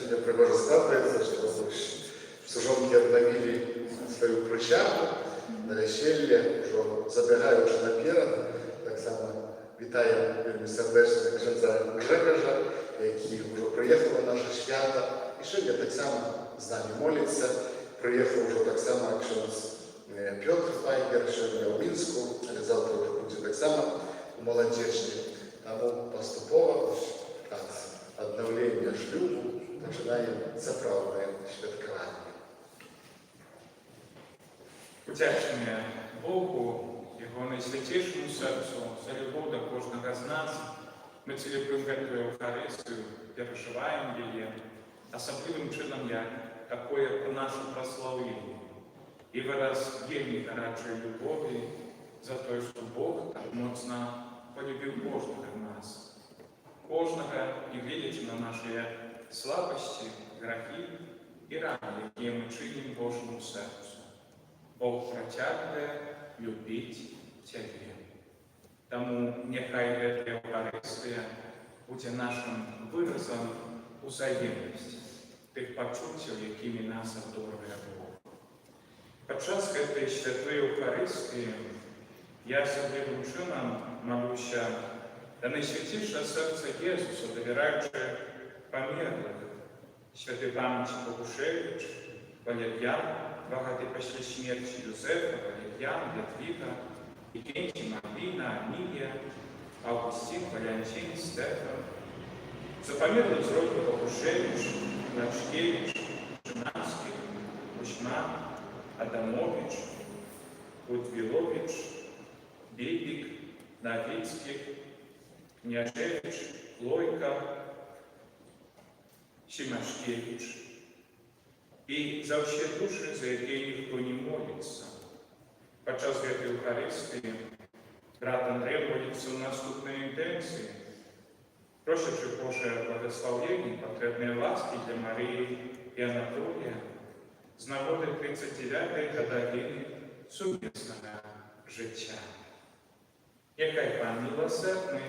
сегодня пригоже складывается, что служонки обновили свою причаву на веселье, уже забираючи наперед, так само вітаємо вельми сердечно кшендза Грегожа, який вже приїхав на наше свято. І сьогодні так само з нами молиться. Приїхав вже так само кшендз Петр Файгер, сьогодні у Мінську, але завтра вже буде так само у Молодечні. Тому поступово від відновлення шлюбу починає заправне святкування. Вдячні Богу, Його найсвятішому серцю, за любов до кожного з нас. Ми цілюємо эту Евхаристію, переживаємо її, особливим чином як такое наше прославлення. І вираз вельми гарячої любові за те, що Бог так моцно полюбив кожного з нас. Кожного, і глядячи на наші слабості, грехи і рани, які ми чинимо Божому серцю. Бог протягне любить Тебе. Тому нехай эта Евхаристія буде нашим виразом взаємності, тих почуттів, якими нас обдаровує Бог. Подчас цієї святої Евхаристії я особливим чином молюся за найсвятіше серце Ісуса, довіряючи померлих, святий пам'яті Богушевич, Валер'ян, багатий після смерті Юзефа, Валер'ян, Лятвіка, Ікентій, Маліна, Амілія, Августин, Валентин, Стефан, за померлих з роду Богушевич, Лашкевич, Жинанський, Кузьма, Адамович, Будвілович, Бейбик, Новицкий, Княжевич, Лойка, Симашкевич. І за всі душі, за які ніхто не молиться. Подчас цієї Евхаристії брат Андрей молиться в наступній інтенції. Просячи Боже благословення, потрібної ласки для Марії і Анатолія з нагоди 39-ї годовини сумісного життя. Нехай Пан милосердний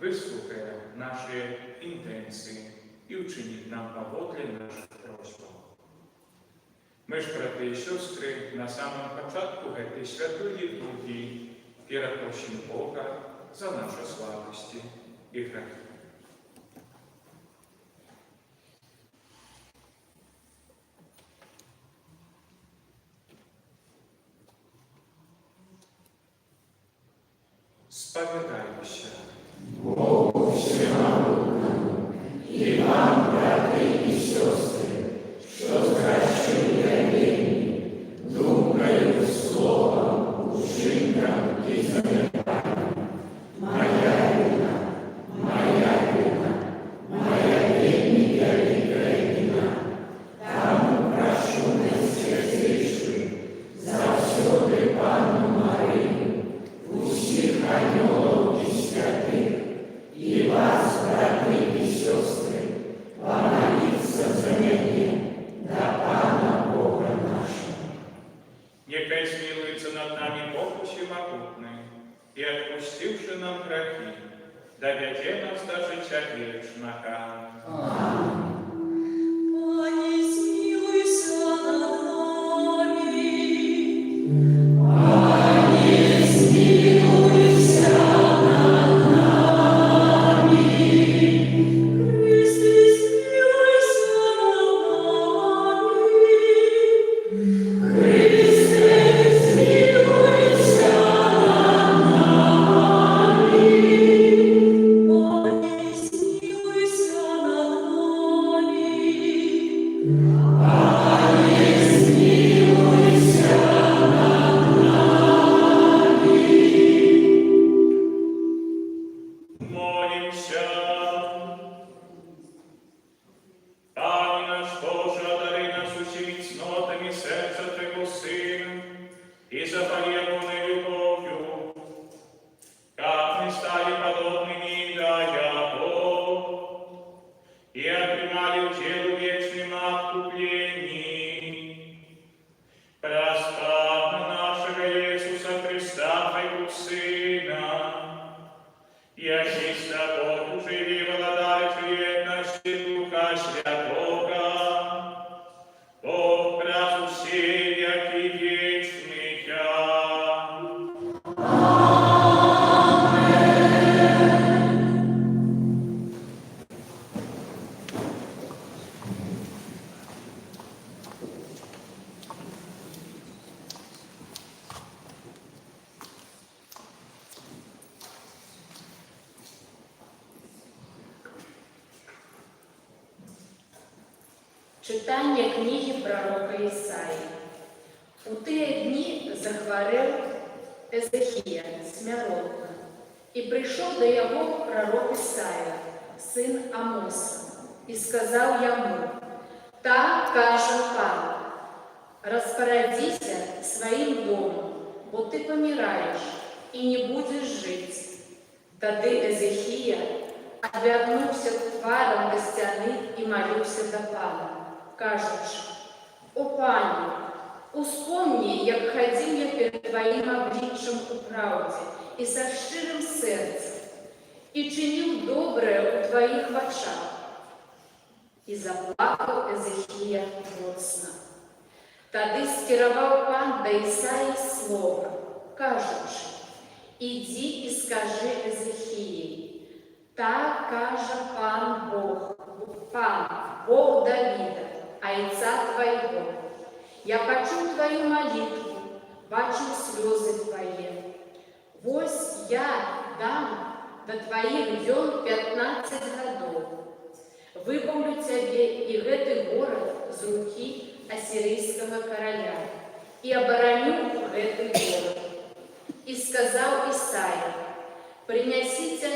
вислухає наші інтенції і вчинить нам поводле наших просьб. Ми ж, брати і сестри, на самому початку цієї святої літургії перепросимо Бога за наші слабості і грехи. Сповідаюся Богу всемогутньому і вам, брати і сестри, що згрішили війні, думкою, словом, вчинком і замірянням. Моя вина, моя вельми велика вина. Тому прошу найсвятейшую, завсюди Панну Марію, усіх ангелов і святих, і вас, брати і сестри, помоліться за мене до Пана Бога нашого. Нехай смилується над нами Бог всемогутний, і, відпустивши нам грехи, доведе нас до життя вічного. Амінь. Пані, змилуйся над нами. Пані, змилуйся над нами. Христе, змилуйся над нами. Христе, змилуйся над нами. Пані, змилуйся над нами. Пані, змилуйся над нами. Молимся. Пане наш Боже, одари нас усіми цнотами серця Твого Сина и запали огненной любовью, как мы стали подобными да Бог, и отпрямали в телу вечным откуплении. Проспав нашего Иисуса Христа, Твоего Сына, який с тобою живи, владарь Твоей Духа Святого, Читання книги пророка Ісаї. У тыя дні захварэў Эзехія смяротна, і прыйшоў да яго пророк Ісая, сын Амоса, і сказаў яму: «Так кажа Пан, распарадзіся сваім домам, бо ты паміраеш і не будзеш жыць». Тады Эзехія адвярнуўся тварам да сцяны і маліўся да Пана, кажучы: «О Пане, успомні, як хадзіў я перед Тваім абліччам у праўдзе і са шчырым сэрцам, і чыніў добрае ў Тваіх вачах». І заплакаў Эзехія моцна. Тады скіраваў Пан да Ісаі слова, кажучы: «Ідзі і скажы Эзехіі: так кажа Пан Бог, Бог Давіда, айца твайго. Я пачуў тваю малітву, бачыў слёзы твае. Вось я дам да тваіх дзён 15 гадоў. Выбаўлю цябе і гэты горад з рукі асірыйскага караля і абараню гэты горад». І сказаў Ісая: «Прынясіце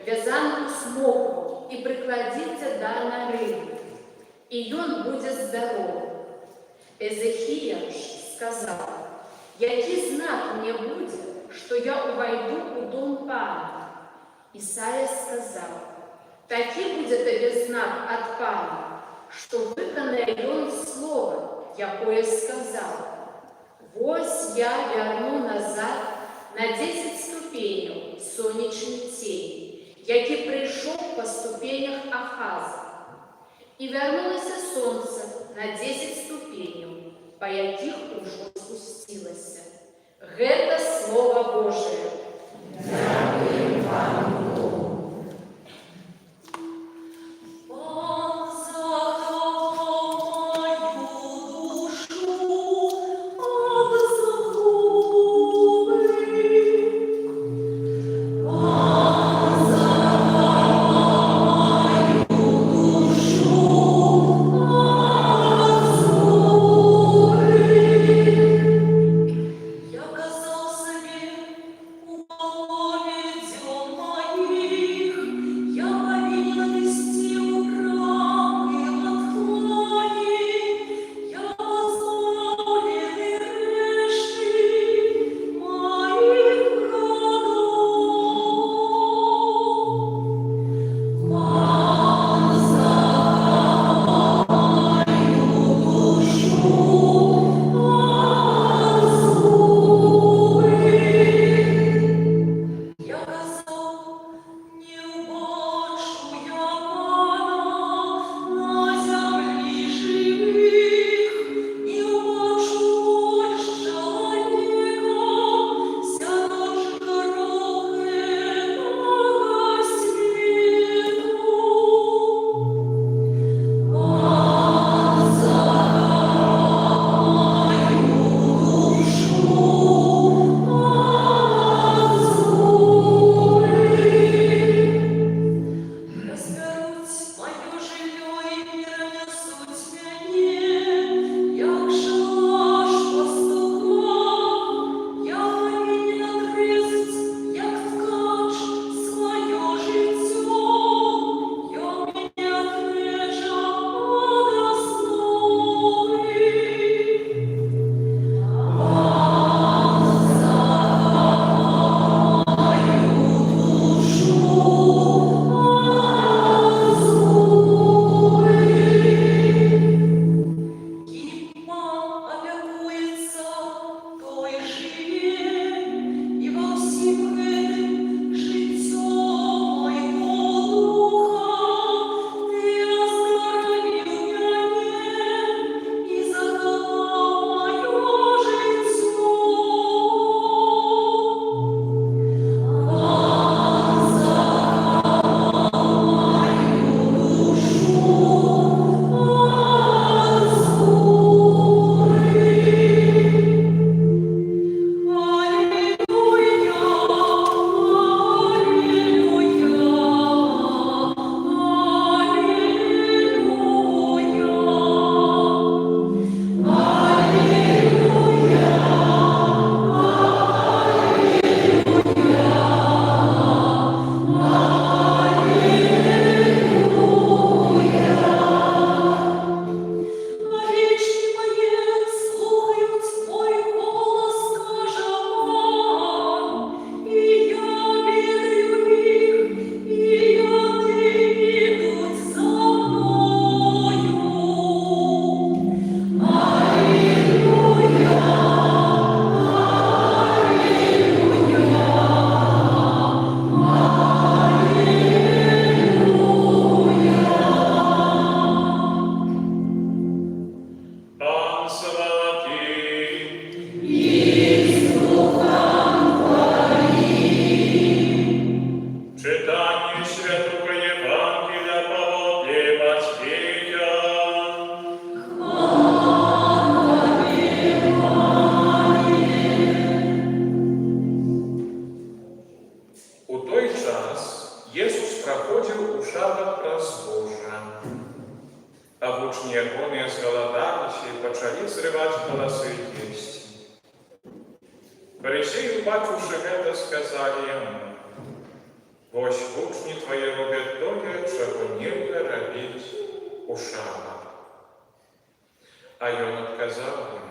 вязанку смоку і прыкладзіце да нары, і ён будзе здаровы». Эзехія ж сказаў: «Які знак мне будзе, што я увайду у дом Пана?» Ісая сказаў: «Такі будзе табе знак ад Пана, што выканае ён слова, якое сказаў. Вось я вярну назад на 10 ступеняў сонечны цень, які прыйшоў па ступенях Ахаза. І вярнулася сонца на 10 ступеняў, па якіх ужо спусцілася». Гэта Слова Божие. Дякуємо Пану Богу. Я казав собі, а вучні ягоныя згаладаліся і пачалі зрываць галасы і есці. Фарысеі, убачыўшы гэта, сказалі яму: «Вось вучні твае робяць тое, чаго нельга рабіць у шабат». А ён адказаў ім: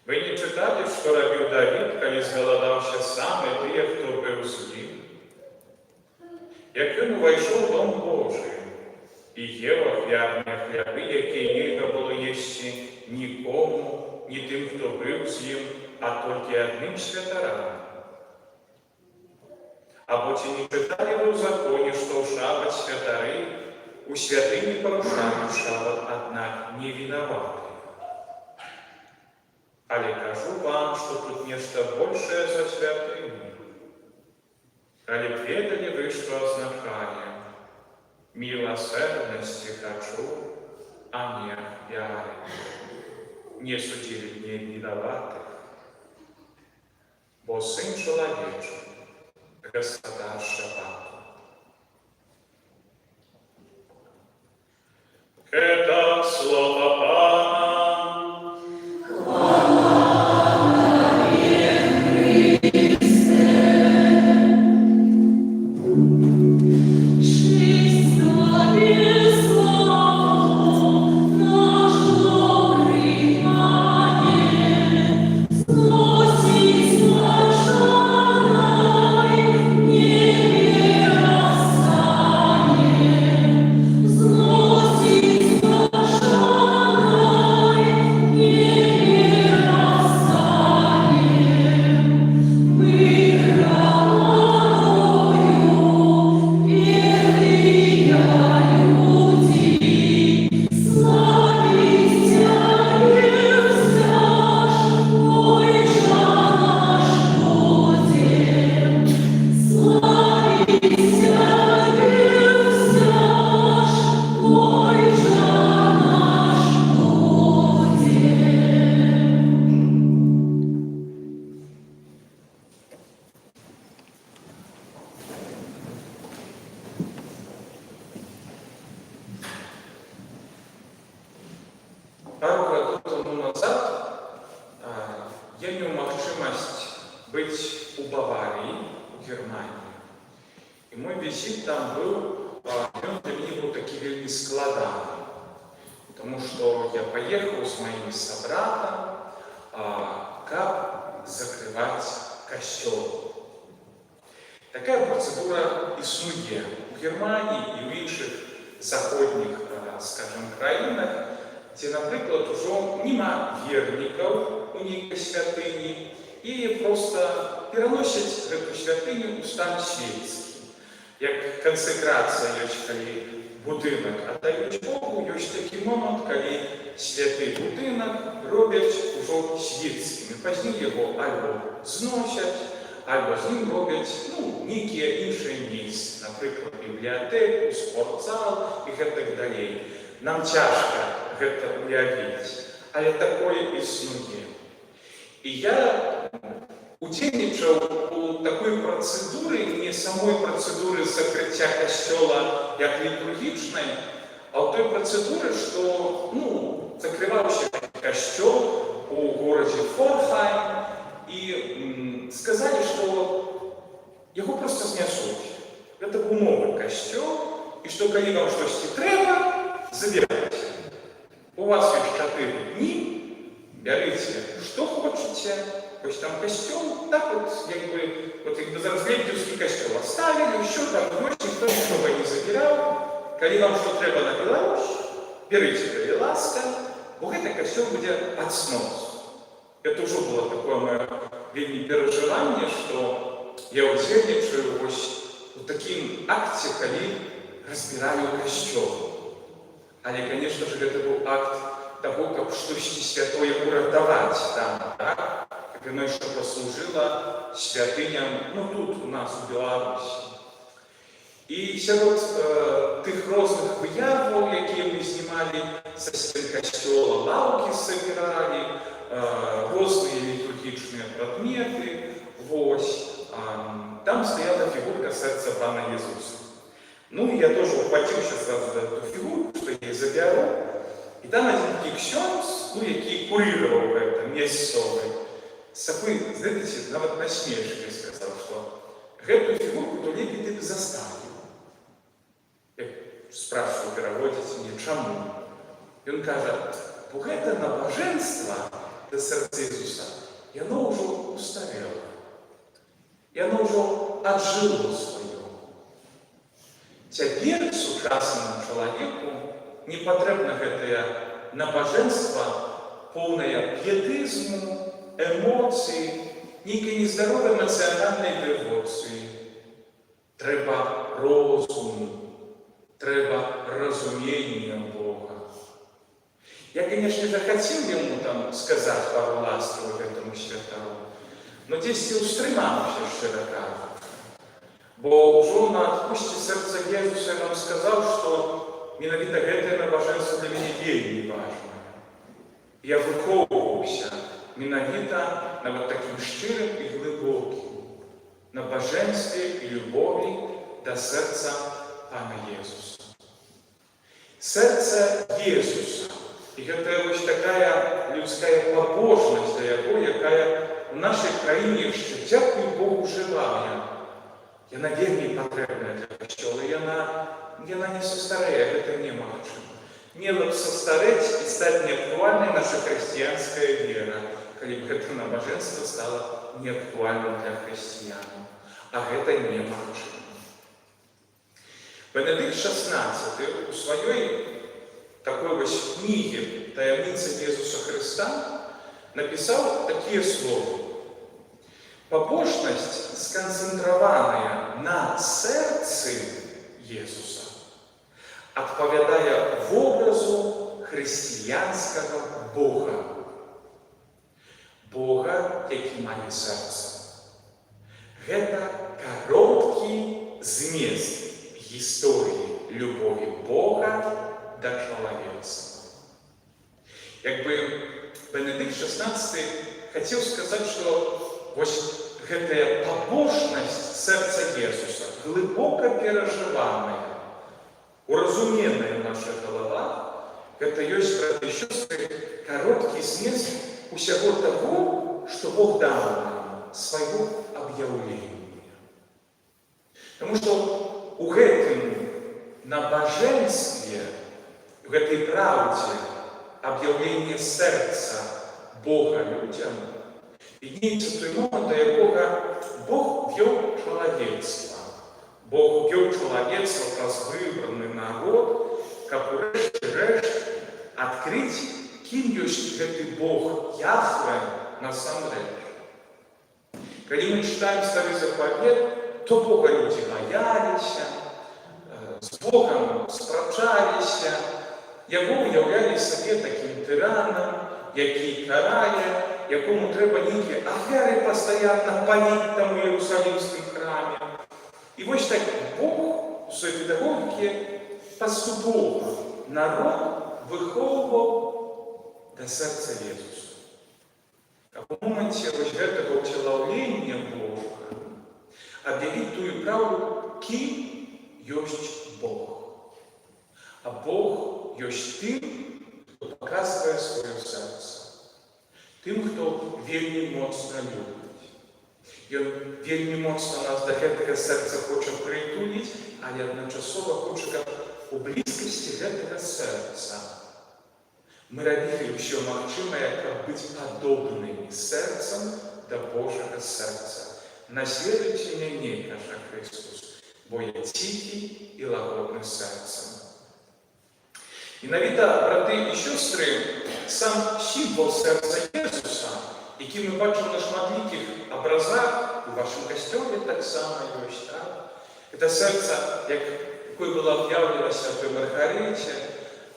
«Вы не чыталі, што рабіў Давід, калі згаладаўся сам і тыя, хто быў з ім? Як ён увайшоў у дом Божий і еў ахвярныя хлябы, якія нельга было есці нікому, ні тым, хто быў з ім, а толькі адным святарам. Або ці не чыталі вы ў законе, што ў шабат святары у святыні парушаюць шабат, аднак не вінаваты? Але кажу вам, што тут нешта большае за святыню. Калі б ведалі вы, што азначае «Міласэрнасці хачу, а не ахвяры», не судзілі б не вінаватых, бо Сын чалавечы – гаспадар шабату. Это слово Пана. Пару гадоў таму назад я меў магчымасць быць у Баварыі, у Германії. І мой візіт там быў, ён для мяне быў такі вельмі складаны, тому што я паехаў з маімі сабратам, каб закрываць касцёл. Такая працэдура існуе у Германії і ў іншых заходніх, скажем, краінах, дзе, напрыклад, ужо няма вернікаў у нейкай святыні, і проста пераносяць гэту святыню ў стан свецкі. Як кансекрацыя ёсць, калі будынак аддаюць Богу, ёсць такі момант, калі святы будынак робяць ужо свецкім. І пазней яго альбо зносяць, альбо з ім робяць нейкія іншыя месцы, напрыклад, бібліятэку, спортзал і гэтак далей. Нам цяжка гэта уявіць, але такое існуе. І я удзельнічаў у такой працэдуры, не самой працэдуры закрыцця касцёла як літургічнай, а ў той працэдуры, што закрываўся касцёл у горадзе Форхайм, і сказалі, што яго проста знясуць. Гэта быў новы касцёл, і што калі вам штосьці трэба, забирайте. У вас есть 4 дни, берите, что хотите, хоть там костюм, так вот, как Зарзлебдевский костюм оставили, еще там ночь никто ничего не забирал. Когда вам что треба на Беларусь, берите, калі ласка, бо это костюм будет от снос. Это уже было такое мое вельми переживание, что я удзельнічаю в таким акте, калі разбираю костюм. Але, конечно же, это был акт того, как штосьці святое уратаваць там, так? Как оно еще послужило святыням, тут у нас, у Беларусі. І сярод тых розных выяваў, якія мы знімалі са сцен касцёла, лаўкі собирали, розныя літургічныя прадметы, там стояла фігурка сэрца Пана Езуса. Ну, и я тоже ухватился сразу за эту фигуру, что я заберу. И там один такий ксьонц, ну, який курировал это месяцовый, с такой, знаете, нават насмешкой сказал, что эту фигурку то лепей ты бы заставил. Я спрашиваю, переводите мне, чему? И он кажет, бо это набоженство до сердца Иисуса, и оно уже устарело. И оно уже отжило свое. Теперь сучасному человеку не потребно это набоженство, полное пиетизму, эмоций, некой нездоровой эмоциональной девоции. Треба розуму, треба разумения Бога. Я, конечно же, хотел ему там сказать пару ласковых этому святому, но здесь и устремався широко. Бо уже на отпусте сердца Иисуса я вам сказал, что менавіта гэтае набажэнство для мяне вельмі важное. Я выхоўваўся менавіта на вот таким шчырым и глубоким набажэнстве и любови до сердца Пана Иисуса. Сердце Иисуса. И это вот такая людская побожность для Его, якая в нашей краине еще, дякую Богу, жива. Яна вельмі патрэбная для касцёла, яна не састарэе, гэта немагчыма. Мела б састарэць і стаць неактуальнай наша хрысціянская вера, калі б гэта набажэнства стала неактуальным для хрысціянаў. А гэта немагчыма. Бенедикт XVI у сваёй такой вось кнігі «Таямницы Иисуса Христа» написал такие слова. Побожность, сконцентрованная на сердце Иисуса, отповедая в образу христианского Бога. Бога, який має серце. Это короткий змест истории любови Бога до человечества. Якби Бенедикт XVI хотел сказать, что вось гэтая побожность сердца Иисуса, глубоко переживанная, уразуменная в наших головах, это есть, братья и сестры, короткий змест усяго того, что Бог дал нам, своего объявления. Потому что у гэтым набоженстве, в этой правде объявления сердца Бога людям, имеется той момент, до якого Бог ввел человечество. Бог ввел человечество, раз выбранный народ, как урешт открыть, кем есть этот Бог Яхве на самом деле. Когда мы читаем Старый Заповед, то Бога люди боялись, с Богом спрачались, Его уявляли себе таким тираном, який карає, якому треба ніки афери постійно палити там у Єрусалимському храмі. І ось так Бог у своїй педагогіці поступово народ виховував до серця Ісуса. А в моменті ось цього втіловлення Бога об'явить ту правду, ким есть Бог. А Бог есть тим, хто показує своє серце. Тим, хто вельми моцно любить. І він вельми моцно нас до гэтага серця хоче притулити, але одночасово хоче у близькості гэтага серця. Ми робили все можливе, як бути подобними серцем до Божого серця. Наслідуйте мене, каже Христос, бо я тихий і лагодний серцем. І навіть, брати і сестри, сам символ серця Ісуса, який ми бачимо на шматликих образах, у вашому костюмі так само є, так? Це серце, яке було об'явлено Святой Маргариті,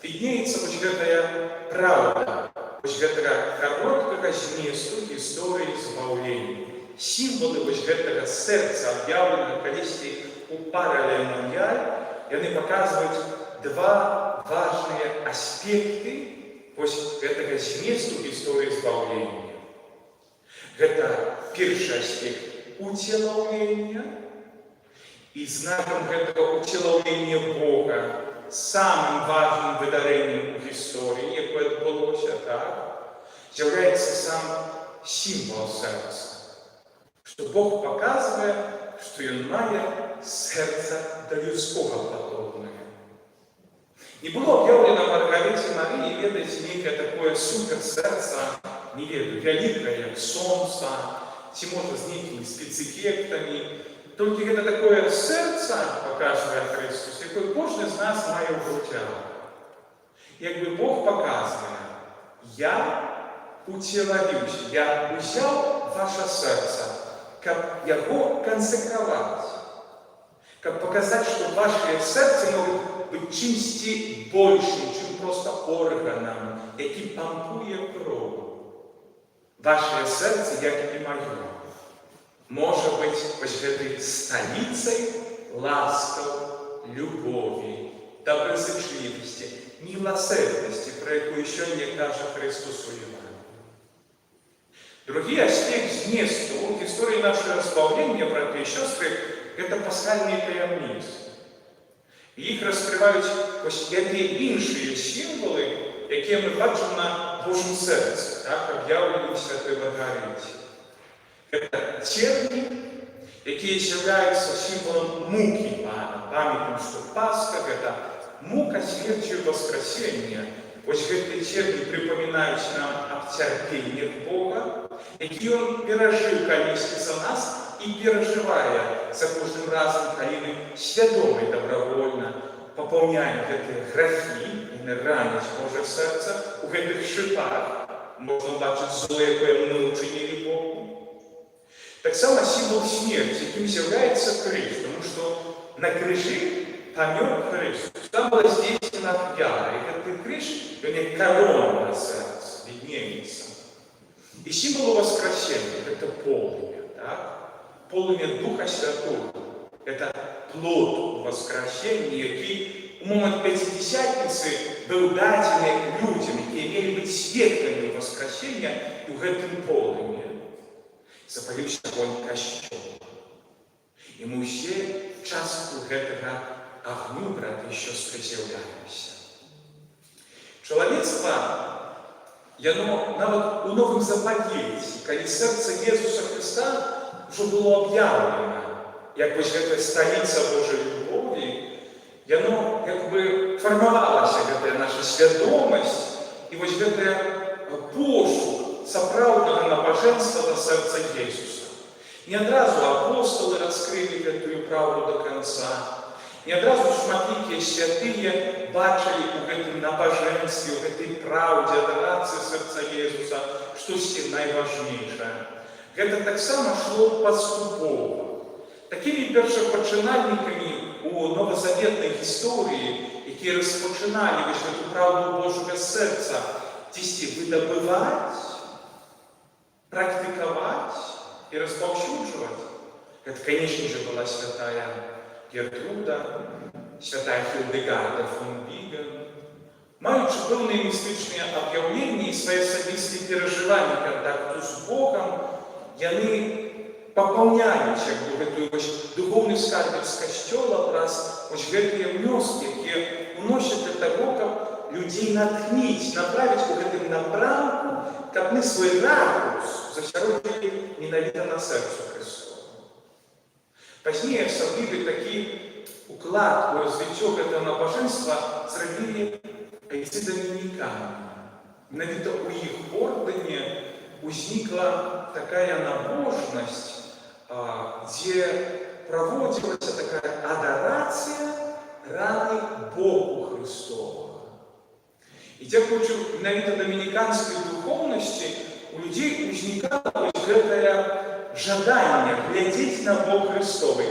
підніється ось гэтая правда, ось гэтага короткого змісту історії збавлення. Символи ось гэтага серця, об'явленого колись у паралель-монdiаль, вони показують два важные аспекты этого зместу истории избавления. Это первый аспект утиловления І знаком гэтага ўцелаўлення Бога, самым важным выдарэннем у гісторыі, якое адбылося, так, з'яўляецца сам сімвал сэрца. Што Бог паказвае, што ён мае сэрца да людскога падобнае. Не было аб'яўлена Маргарыце Марыі ведаць нейкае такое суперсэрца, не ведаю, вялікае, як сонца, ці можа з нейкімі спецэфектамі. Толькі гэта такое сэрца, паказвае Христос, якое кожны з нас мае ў грудзях. Якби Бог паказвае, я уцелавіўся, я узяў ваша сэрца, каб яго кансекраваць, каб паказаць, што вашае сэрцы могуць быць чымсьці большым, чым проста органам, які пампуе кроў. Вашае сэрца, як і маё, можа быць вось гэтай сталіцай ласкаў, любові, добразычлівасці, міласэрнасці, пра якую сёння кажа Христос у Евангелии. Другі аспект зместу гісторыі нашага збаўлення, браты і сёстры, гэта пасхальныя таямніцы. Іх раскрываюць вось гэтыя іншыя сімвалы, якія мы бачым на Божым сэрцы, так, аб'яўлены ў Святой Маргарыце. Гэта церні, якія з'яўляюцца сімвалам мукі Пана. Памятаем, што Пасха – гэта мука смерцю воскресення. Вось гэтыя церні прыпамінаюць нам аб цярпеннях Бога, які Ён перажыў калісьці за нас і перажывае за кожным разам, калі мы свядома і добравольна папаўняем гэтыя грахі, яны раняць Божае сэрца, у гэтых шыпах можна бачыць зло, якое мы учынілі Богу. Таксама сімвал смерці, якім з'яўляецца крыж, тому што на крыжы памёр Христос. Там была здзейснена ахвяра, і гэты крыж, ён як карона на сэрцы, віднеецца. І сімвал воскресення – гэта полымя, так? Полымя Духа Святого – гэта плод воскресення, які у момент Пяцідзесятніцы быў дадзены людзям, якія мелі быць сведкамі воскресення і ў гэтым полымі. Запаліўся огонь касцёла. І мы ўсе частку гэтага агню, браты і сёстры, з'яўляемся. Чалавецтва, яно нават у Новым Запавеце, калі сэрца Езуса Христа ўжо было аб'яўлена, як вось гэтая сталіца Божай любові, яно як бы фармавалася, гэтая наша свядомасць і вось гэтая пошук сапраўднага набажэнства да сэрца Езуса. Не адразу апостолы раскрылі гэтую праўду до канца, не адразу шматлікія святыя бачылі ў гэтым набажэнстве, у гэтай праўдзе, адорацыі сэрца Езуса штосьці найважнейшае. Гэта таксама шло паступова. Такімі першапачынальнікамі у новазаветнай гісторыі, якія распачыналі вось гэту праўду Божага сэрца, дзесьці выдабываць, практиковать и распаўсюджваць. Это, конечно же, была святая Гертруда, святая Хильдегарда фон Бігген. Маючы пэўныя містычныя аб'яўленні і свае асабістыя перажыванні кантакту з Богом, яны папаўняюць як бы гэтую духовны скарбец касцёла праз вось гэтыя внёскі, якія ўносяць для таго, каб людзей натхніць, направіць у гэтым напрамку, каб мы свой ракурс засяродзілі менавіта на сэрцу Христова. Пазней асаблівы такі уклад у развіццё гэтага набажэнства зрабілі айцы дамініканы. Менавіта ў іх ордэне узнікла такая набожнасць, дзе праводзілася такая адарацыя раны Богу Христова. І дзякуючы менавіта дамініканскай духоўнасці у людзей узнікала гэтае жаданне глядзець на Бог Христовы.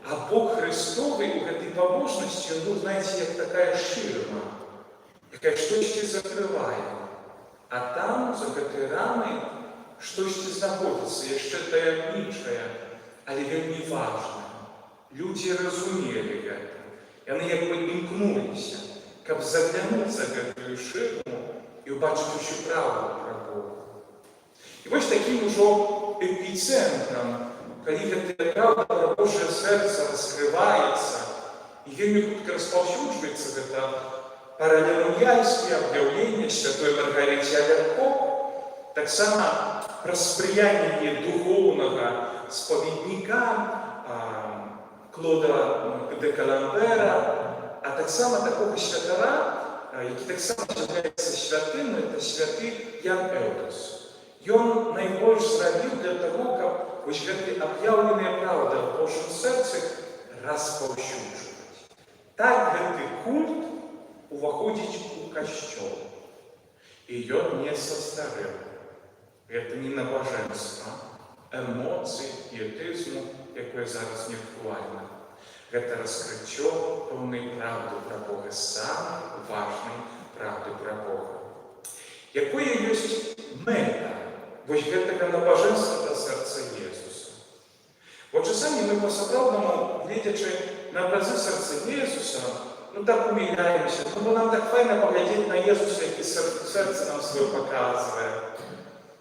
А Бог Христовы у гэтай пабожнасці, ён быў, знаеце, як такая шырма, якая штосьці закрывае. А там, за гэтай рамай, штосьці знаходзіцца яшчэ таямнічае, але вельмі важнае. Людзі разумелі гэта. Яны як бы імкнуліся, каб заглянуць за гэтую шырму і ўбачыць усю правду пра Бога. І вось такім ужо эпіцэнтрам калі гэтая праўда пра Божае сэрца раскрываецца і вельмі хутка распаўсюджваецца гэта паралелуяльскія аб'яўленні святой Маргарыце Алярко, таксама праз спрыянне духоўнага спаведніка Клода де Каламбера, а таксама такога святара, які таксама з'яўляецца святым, это святы Ян Эўдас. Ён найбольш зрабіў для таго, каб вось гэты аб'яўленыя праўды ў Божым сэрцы распаўсюджваць. Так гэты культ уваходзіць у касцёл. І ён не састарэў. Гэта не набажэнства, эмоцый, піетызму, якое зараз не актуальна. Гэта раскрыццё пэўнай правды пра Бога, самай важнай правды пра Бога. Якое ёсць мэта вось гэтага набажэнства да сэрца Езуса? Бо часамі мы па-сапраўднаму, гледзячы на абразы сэрца Езуса, так умиляемся, бо нам так файна паглядзець на Езуса, які сэрца нам сваё паказвае.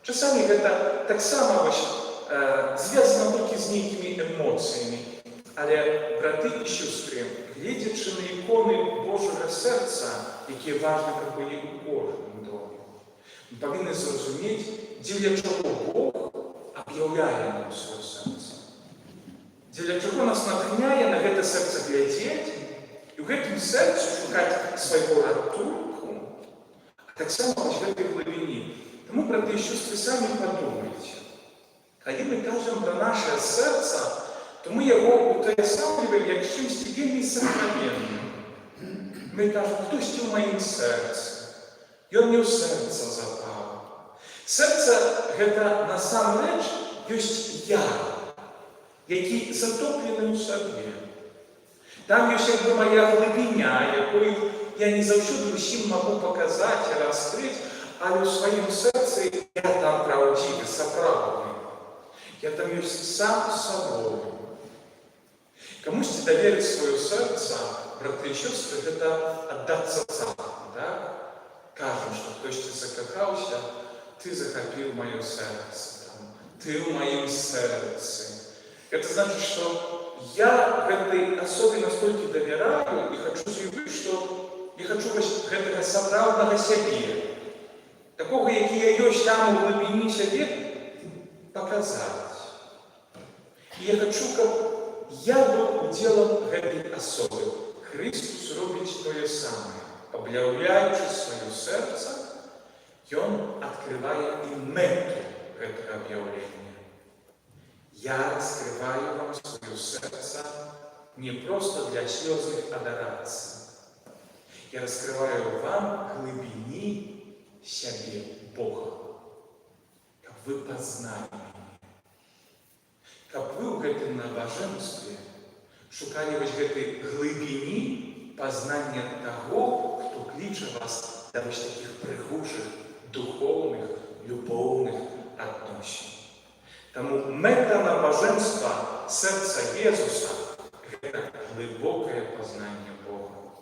Часамі гэта таксама звязана толькі з нейкімі эмоцыямі. Але, браты і сёстры, гледзячы на іконы Божага сэрца, якія важны, каб былі ў кожным доме, мы павінны зразумець, дзеля чаго Бог аб'яўляе нам сваё сэрца. Дзеля чаго нас натхняе на гэта сэрца глядзець і ў гэтым сэрцы шукаць свайго ратунку, а таксама вось гэтай глыбіні. Таму, браты і сёстры, самі падумайце. Калі мы кажам пра нашае сэрца, то мы яго утаясамліваем як чымсьці вельмі сакраменным. Мы кажам, хтосьці ў маім сэрцы. Ён не ў сэрца запаў. Сэрца гэта насамрэч ёсць я, які затоплены ў сабе. Там ёсць як бы моя глыбіня, якую я не заўсёды ўсім магу паказаць і раскрыць, але ў сваім сэрцы я там праўдзівы, сапраўдны. Я там ёсць сам сабою. Камусьці даверыць сваё сэрца, браты і сёстры, гэта аддацца цалкам, так? Кажам, што хтосьці закахаўся, ты захапіў маё сэрца, ты ў маім сэрцы. Это значыць, што я гэтай асобе настолькі давяраю і хачу з'явіць, што я хачу гэтага сапраўднага сябе, такога, які я ёсць там у глыбіні сябе, паказаць. І я хачу, каб я быў удзелам гэтай асобы. Христус робіць тое самае. Аб'яўляючы сваё сэрца, Ён адкрывае і мэту гэтага аб'яўлення. Я раскрываю вам сваё сэрца не проста для слёзных адарацый. Я раскрываю вам глыбіні сябе Бога, каб вы пазналі мяне. Каб вы ў гэтым набажэнстве шукалі вось гэтай глыбіні пазнання таго, хто кліча вас да вось такіх прыгожых, духоўных, любоўных адносін. Таму мэта набажэнства сэрца Езуса – гэта глыбокае пазнанне Бога.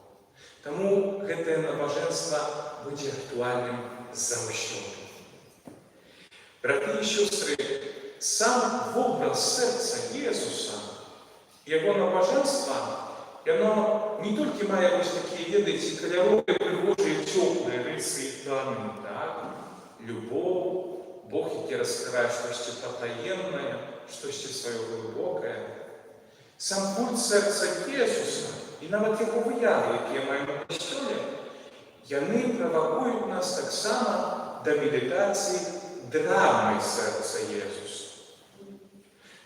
Таму гэтае набажэнства будзе актуальным заўсёды. Браты і сёстры, сам вобраз сэрца Езуса, яго набажэнства, яно не толькі мае вось такія, ведаеце, каляровыя, прыгожыя, цёплыя рысы і таны, так? Любоў, Бог, які раскрывае штосьці патаемнае, штосьці сваё глыбокае. Сам культ сэрца Езуса і нават яго выявы, якія маем у касцёле, яны правакуюць нас таксама да медытацыі драмай сэрца Езуса.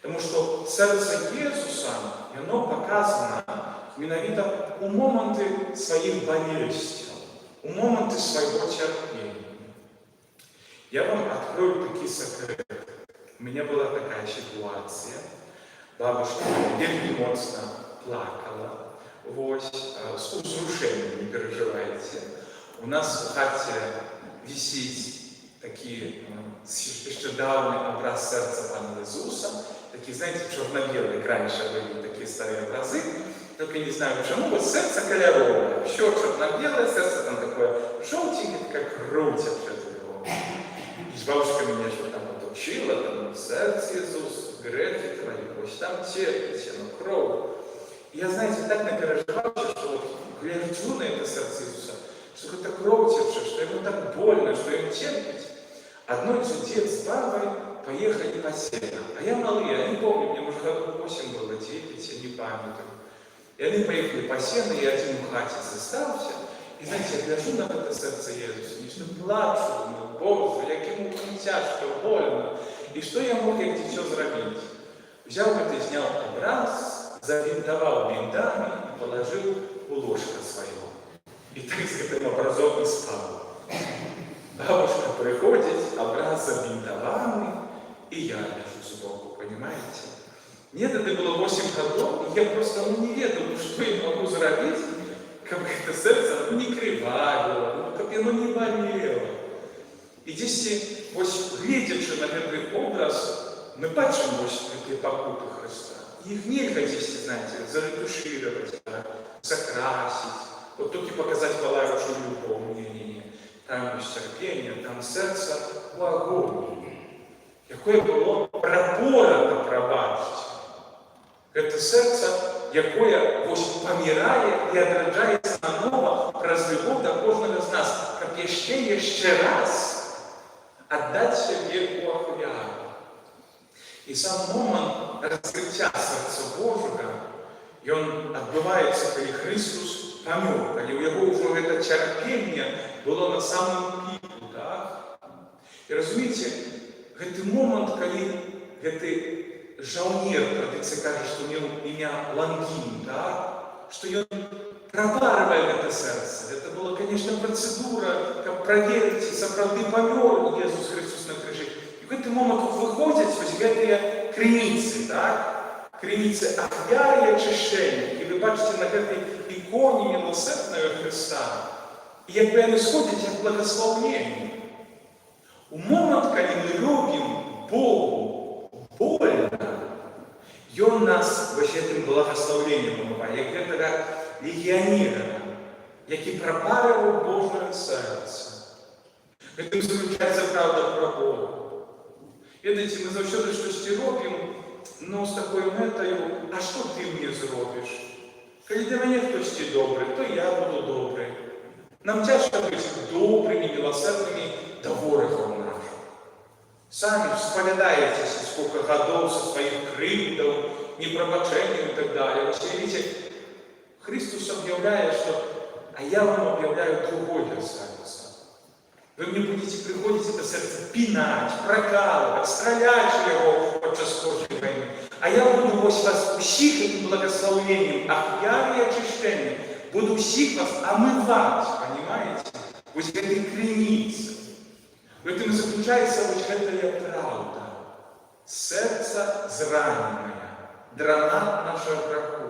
Таму што сэрца Езуса, яно паказана менавіта ў моманты сваіх балельсцяў, у моманты свайго цярпення. Я вам открою такі сакрэт. У меня была такая ситуация. Бабушка вельмі моцна плакала. Вось, з узрушэннем, не переживайте. У нас в хаце висіць такі яшчэ даўні образ сэрца пана Ісуса. Такие, знаете, черно-белые, раньше были такие старые образы, только не знаю почему, вот сердце кольоровое, все черно-белое, сердце там такое желтенькое, как грудь определенная. И бабушка меня что-то там подучила, там сердце Иисус, грехи твои, вось там терпіць, яно кроў. І я, знаете, так напереживаўся, што вот гляджу на это сэрца Ісуса, што гэта кроў цячэ, што яму так больно, што ён терпіць. Аднойчы дзед з бабай поехали по сено. А я малы, я не помню, мне, может, году 8 было, 9, я не памятаю. И они поехали по сено, я один в хате застался. И знаете, я гляжу на это сердце Иисуса, нечто плачу, думаю, Боже, як ему тяжко, больно. И что я мог, як дитё, зробить? Взял это, снял образ, забинтовал бинтами и положил у ложка своего. И так с этим образом и спал. Бабушка приходит, образ забинтованный, и я лежу сбоку, понимаете? Мне тогда было 8 годов, и я просто не ведал, что я могу сделать, как это сердце не кривало, как оно не болело. И здесь, глядячи на этот образ, мы бачим эти покупки Христа. Их нельзя здесь, знаете, заретушировать, закрасить, вот тут и показать Валаевичу любовь. Не-не-не. Там есть терпение, там сердце у агонии. Якое было прапорано пробачить. Это сердце, якое помирає і одраджається наново праз любов до кожного з нас, як ще раз отдать себе у ахвяру. І сам момент розкриття серця Божого, він відбувається, коли Христос помер, коли у його вже це терпіння було на самому піку, так? І розумієте, цей момент, коли цей жаунер, традиция кажет, что у него имя Лангин, да? Что он проваривает это сердце. Это была, конечно, процедура, как проверить, соправды помер Иисус Христос на крыже. И в этот момент выходят эти криницы, так? Криницы ахвяры и очищения. И вы бачите на этой иконе милосердного Христа. И как бы они сходят, как благословение. У момент, когда мы любим Богу, больно, и он нас в этим благословением умывает, як этого легионера, який пропарывал Божье сердце. Этим заключается правда про Бога. Видите, мы завжди щось робимо, но з такою метою, а що ти мені зробиш? Коли для мене хтось добрий, то я буду добрий. Нам тяжко бути добрими, милосердными до ворогов наших. Сами вспоминаете, сколько годов со своих кривдов, непробачений и так далее. Вы видите, Христос объявляет, что «а я вам объявляю другое сердце». Вы мне будете приходить это сердце пинать, прокалывать, стрелять в его под час Божьей войны. А я буду вас усіх этим благословением, ахвяры и очищения. Буду усіх вас омывать, понимаете? Вот в этой кринице. В этом и заключается вот эта правда. Сердце зраненное, дранат нашего греху,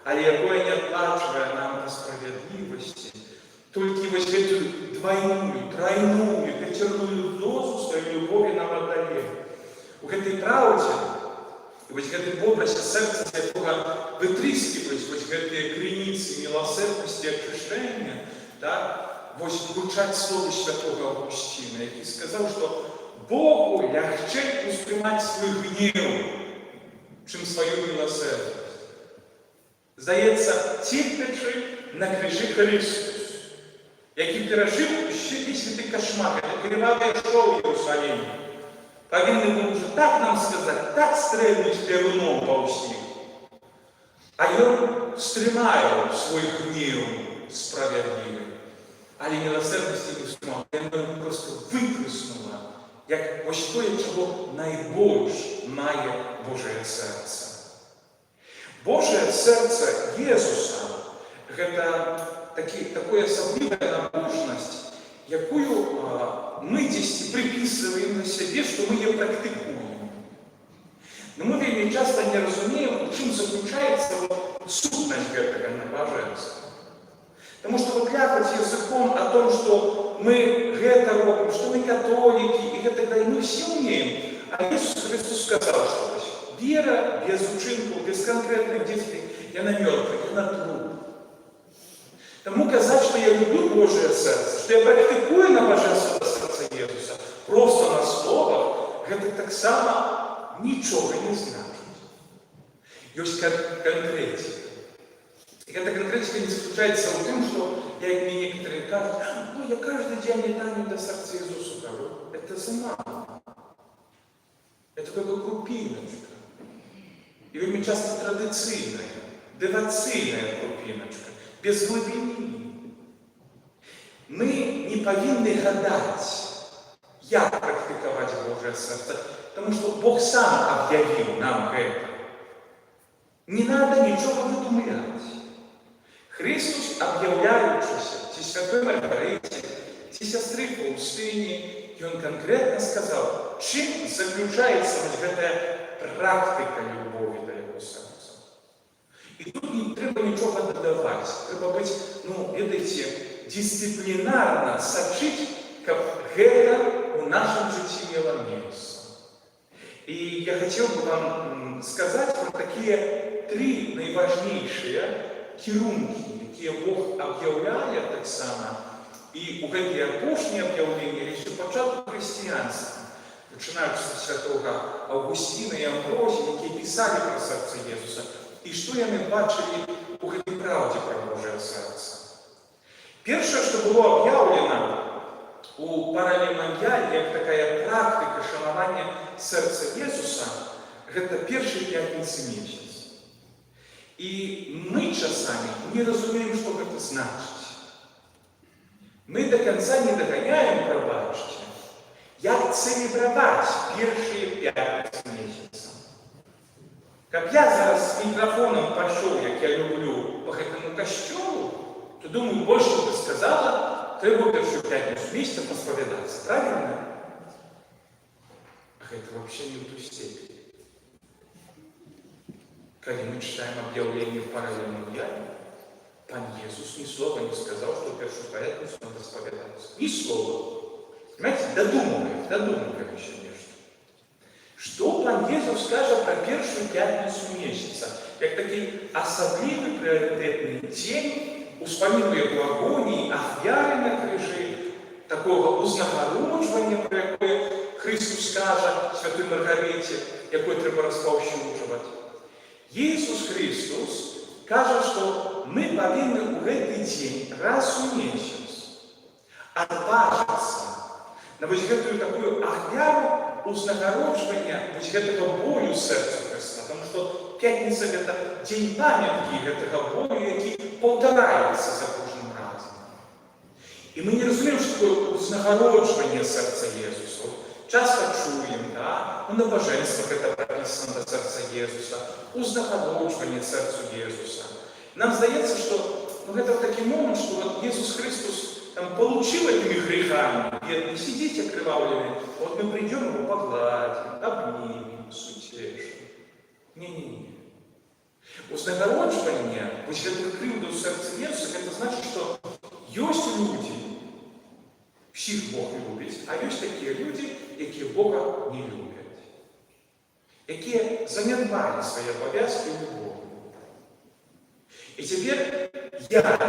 але якое не оплачивая нам по справедливости, только вот эту двойную, тройную, пятерную дозу своей любови нам отдает. В этой правде, вот в этом образе сердца якого вытрискивать вот эти границы милосердности и очищения, да, вот звучать слово святого Августина, який сказав, що Богу легче усприймати свій гнів, чим свою милосердність. Здається, терпячи на крижі Христос, який пережив ще весь цей кошмар, який кривавий йшов в Єрусалимі, повинен був вже так нам сказати, так стрельнуть перуном по усіх. А він стримає свій гнів справедливий. Але милосердності не встримав, вона просто виприснула, як ось те, чого найбільш має Боже серце. Боже серце Єсуса – це такая особливая набожность, якую мы здесь приписываем на себе, что мы ее практикуем. Но мы вельми часто не разумеем, в чем заключается сутность этого набоженства. Потому что вот ляпать языком о том, что мы это робим, что мы католики, и это мы все умеем. А Иисус Христос сказал, что вера без учинку, без конкретных действий, я на мертвых, я на труп. Тому казать, что я люблю Божие сердце, что я практикую на божественное сердце Иисуса, просто на словах, это так само ничего не значит. есть конкретика. И эта конкретика не заключается в том, что, как мне некоторые кажут, ну, я каждый день летаю до сердца Иисуса. Говорю, это замало. Это как крупиночка. И очень часто традиционная, девацийная крупиночка, без глубины. Мы не повинны гадать, как практиковать Божье сердце, потому что Бог сам объявил нам это. Не надо ничего выдумлять. Христос, объявляющийся, те святой Маргарите, те сестры в пустыне, и он конкретно сказал, чем заключается вот эта практика любови до его сердца. И тут не треба ничего додавать, треба быть, ну, видите, дисциплинарно сочить, как это в нашем житии имело место. И я хотел бы вам сказать про такие три наиважнейшие керунки, які Бог об'являє так само, і у гэтай апошнє об'явлення ще початку християнства, починаючи з святого Августина і Амброзія, які писали про серце Єсуса, і що вони бачили у гэтай правді про Божє серце. Перше, що було об'явлено у паралімандіалі, як така практика шанування серця Єсуса, це перші п'ятниці місяць. И мы часами не разумеем, что это значит. Мы до конца не догоняем, пробачьте, как целебровать первые 5 месяцев. Как я зараз с микрофоном пошел, как я люблю, по этому костюму, то думаю, больше бы сказала, треба первую 5 месяцев посповедаться. Правильно? А это вообще не в ту степень. Когда мы читаем объявление в параллельном дьяволе, Пан Иисус ни слова не сказал, что в первую пятницу надо исповедаться. Ни слова. Понимаете, додумываем еще нечто. Что Пан Иисус скажет про первую пятницу месяца? Как такой особливый приоритетный день, успоминуя его агонии, офьяры на крыжи, такого узнагороджування, про яке Христос скаже святой Маргарите, яке треба розповсюджувати. Иисус Христос каже, что мы повинны в этот день раз в месяц отважиться на вот эту такую офьяру узнагороджения вот этого болю сердца Христа, потому что пятница – это день памятки этого болю, який повторяется за каждым разом. И мы не разумеем, что такое узнагороджение сердца Иисуса. Часто чуем, да, у набоженствах это прописано до сердца Иисуса, узнагороджение сердцу Иисуса. Нам здається, что это такой момент, что вот Иисус Христос там, получил этими грехами, бедный, сидите окровавленные, вот мы придем его погладим, обнимем, утешим. Не-не-не. Узнагороджение, вот это кривду сердца Иисуса, это значит, что есть люди, всіх Бог любить, а є такі люди, які Бога не люблять, які занедбали свої обов'язки любов'ю. І тепер я,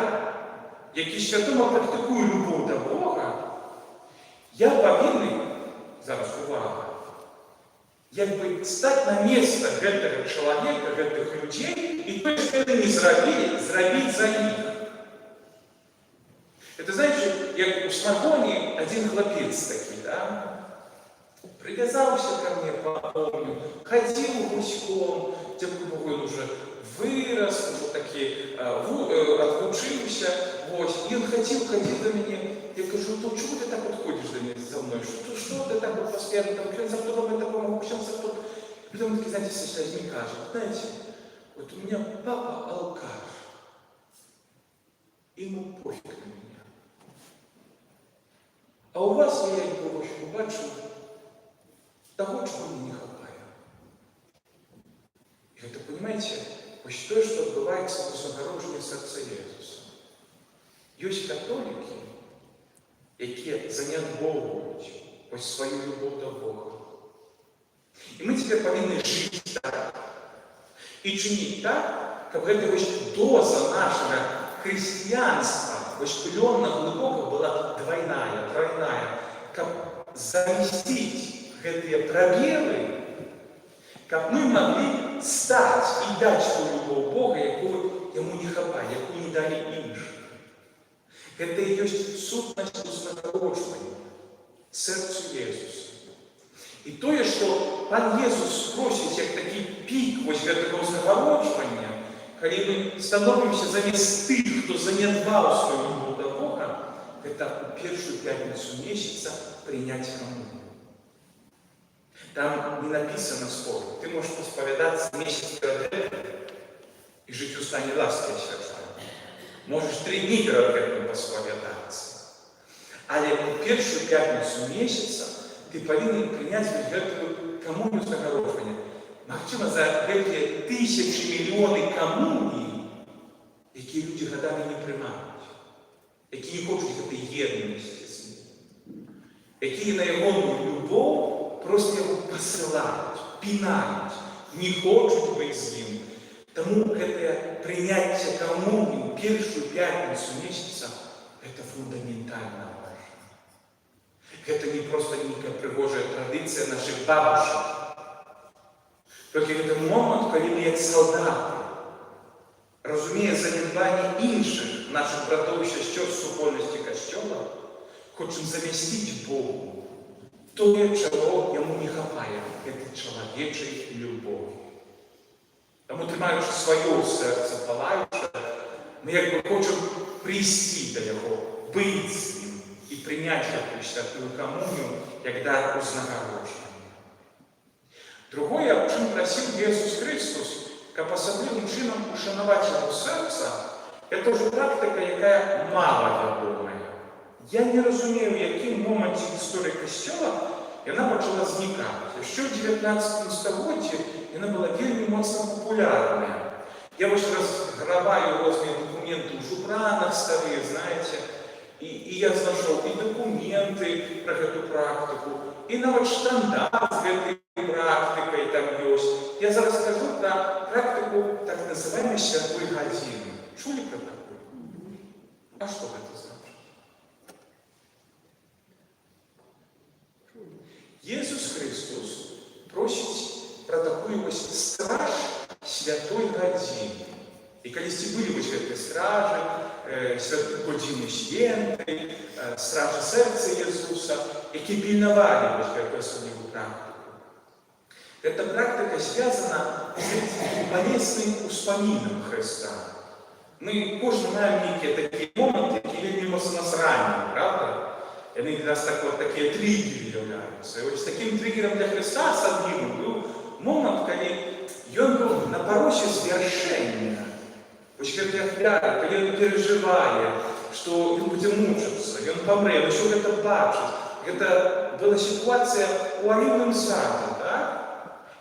який свідомо практикую любов до Бога, я повинен, зараз увага, якби стати на місце гэтага чоловіка, гэтых людей, і то, що вони не зробили, зробити за них. Это, знаете, як у Смартоне один хлопец такой, да? Привязался ко мне, помню, ходил гуськом, тем более он уже вырос, уже таки отучился, вот, и он ходил до меня, я говорю, ну чего ты так вот ходишь за мной, что ты так вот постоянно, там, клен за кто-то, мы такому, общем за кто-то. И потом он такие, знаете, со слезами кажет, знаете, вот у меня папа алкаш, ему пофиг на меня. А у вас, я його бачу, того, чего мне не хватает. И это, понимаете, ось то, что отбывается в узнагородженні серця Єсуса. Есть католики, які занедбовують ось свою любов до Бога. И мы теперь повинны жить так. И чинить так, как это ось доза нашего христианства, ось пленно-глубоко была двойная, тройная, как заместить эти пробелы, как мы могли стаць і даць ту любоў Бога, якую яму не хапае, якую не далі іншых. Гэта і ёсць сутнасць узнагароджвання сэрцу Езуса. І тое, што Пан Езус просіць, як такі пік вось гэтага ўзнагароджвання, калі мы становімся замест тых, хто занядбаў сваю любоў да Бога, гэта ў першую пятніцу месяца прыняць камунію. Там не написано сколько. Ты можешь исповедаться месяц перед этим и жить в устане ласки освящания. Можешь 3 дні перед этим исповедаться. Але у першую пятницу месяца ты повинен принять эту коммунию загорожения. Магчыма, за гэтыя тысячи, миллионы коммуний, якія люди годами не приймають, які не хочуть этой єдності з ним, які на його любов просто його посилають, пінають, не хочуть бути з ним. Тому це прийняття комунії першу п'ятницю місяця – це фундаментально важно. Це не просто некая пригожая традиція наших бабушек. Тільки це момент, коли ми як солдати, розуміє занедбання інших наших братів і сестер з супольності Костьола, хочемо замістити Богу. Тое, чого йому не хапає, це чоловічої любові. Тому, тримаючи своє серце палаюче, ми якби хочемо прийти до його, бути з ним і прийняти таку святую комунію, як дар узнагородження. Другое, чим просив Ісус Христос, як особливим чином ушанувати його серце, це вже практика, яка мало відома. Я не розумію, в яким моменті історії Костьола вона почала зникати. Ще в 19 столітті вона була вельми моцно популярна. Я ось розграбаю різні документи в жупранах старі, знаєте, і я знайшов і документи про цю практику, і навіть штандарт з цією практикою там є. Я зараз скажу про практику так називаємо святої години. Чули про таку? А що це значить? Ісус Христос просить про такую ось страж святой годины. И когда были вот эти стражи, годины святой, стражи сердца Иисуса, які пильновали вот эту особливую практику. Эта практика связана с болезненным успомином Христа. Мы кожен маем некие такие моменты, які вельми нас ранили, правда? И они для нас такие триггеры являются. И вот с таким триггером для Христа, с одним, был момент, когда он был на пороге свершения. Очень когда он переживает, что он будет мучиться, и он помрет, он еще это бачит. Это была ситуация у Оливном саде, да?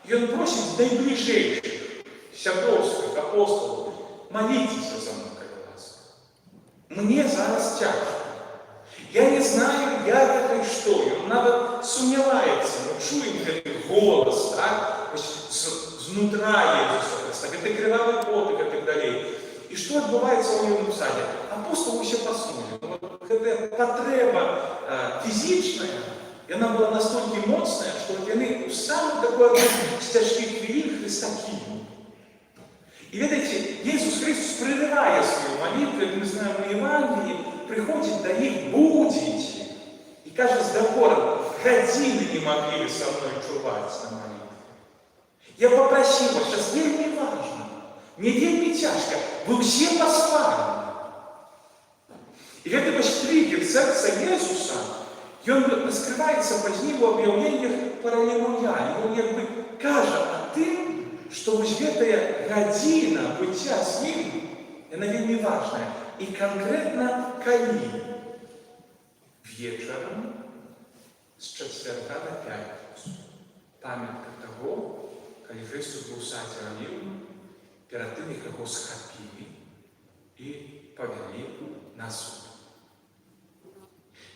И он просит наиближайших святовских апостолов, молитесь за мной, как вас. Мне зараз тяжко. Я не знаю, як это и что. И он навіть сумнівається, ми чуємо цей голос, так? Знутра Єзуса Христа, це кривавий потик і так далі. І що відбувається у Оливному саді? Апостоли ще посмотрели. Ця потреба фізична, і вона була настільки моцна, що вони у саму таку одну з тяжких хвилин Христа кинули. И видите, Иисус Христос, прерывая свою молитву, как мы знаем на Евангелии, приходит до них: будете. И кажется, с докором: годины не могли вы со мной чувать на молитве. Я попросил вас, сейчас вельми важно, мне вельми тяжко, вы все поспали. И это ваш триггер сердца Иисуса, и он раскрывается позднее в объявлениях про Аллилуйя. И он как бы каже о тем, что вось гэтая гадзіна быцця з ім, яна вельмі важная. І канкрэтна калі? Вечарам з чацвярга на пятніцу. Памятка таго, калі Христос быў у садзе Алівным, перад тым, як яго схапілі і павялі на суд.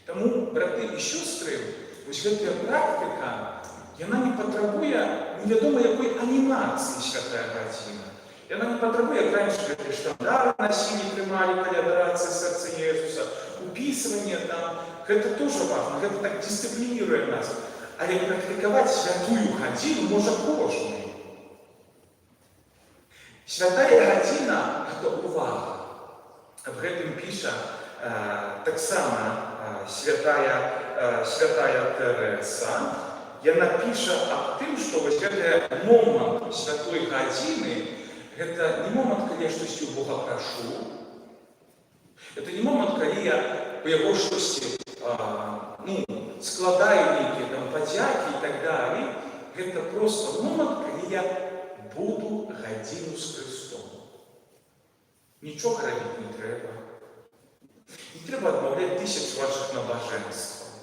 Таму, браты і сёстры, вось гэтая практыка, яна не патрабуе невядома якой анімацыі святая гадзіна. Яна не патрабуе, як раньше гэтыя штандары насілі, прымалі каля адарацыі сэрца Езуса, упісванне там. Гэта тоже важно, гэта так дысцыплініруе нас. Але практыкаваць святую гадзіну можа кожны. Святая гадзіна – гэта ўвага. Аб гэтым піша таксама святая Тэрэса. Яна піша аб тым, што вось гэты момант святой гадзіны – гэта не момант, калі я штосьці ў Бога прашу. Это не момант, калі я у яго штосьці складаю нейкія там падзякі і так далей. Гэта проста момант, калі я буду гадзіну з Христом. Нічога рабіць не трэба. Не трэба адмаўляць тысяч ваших набажэнстваў.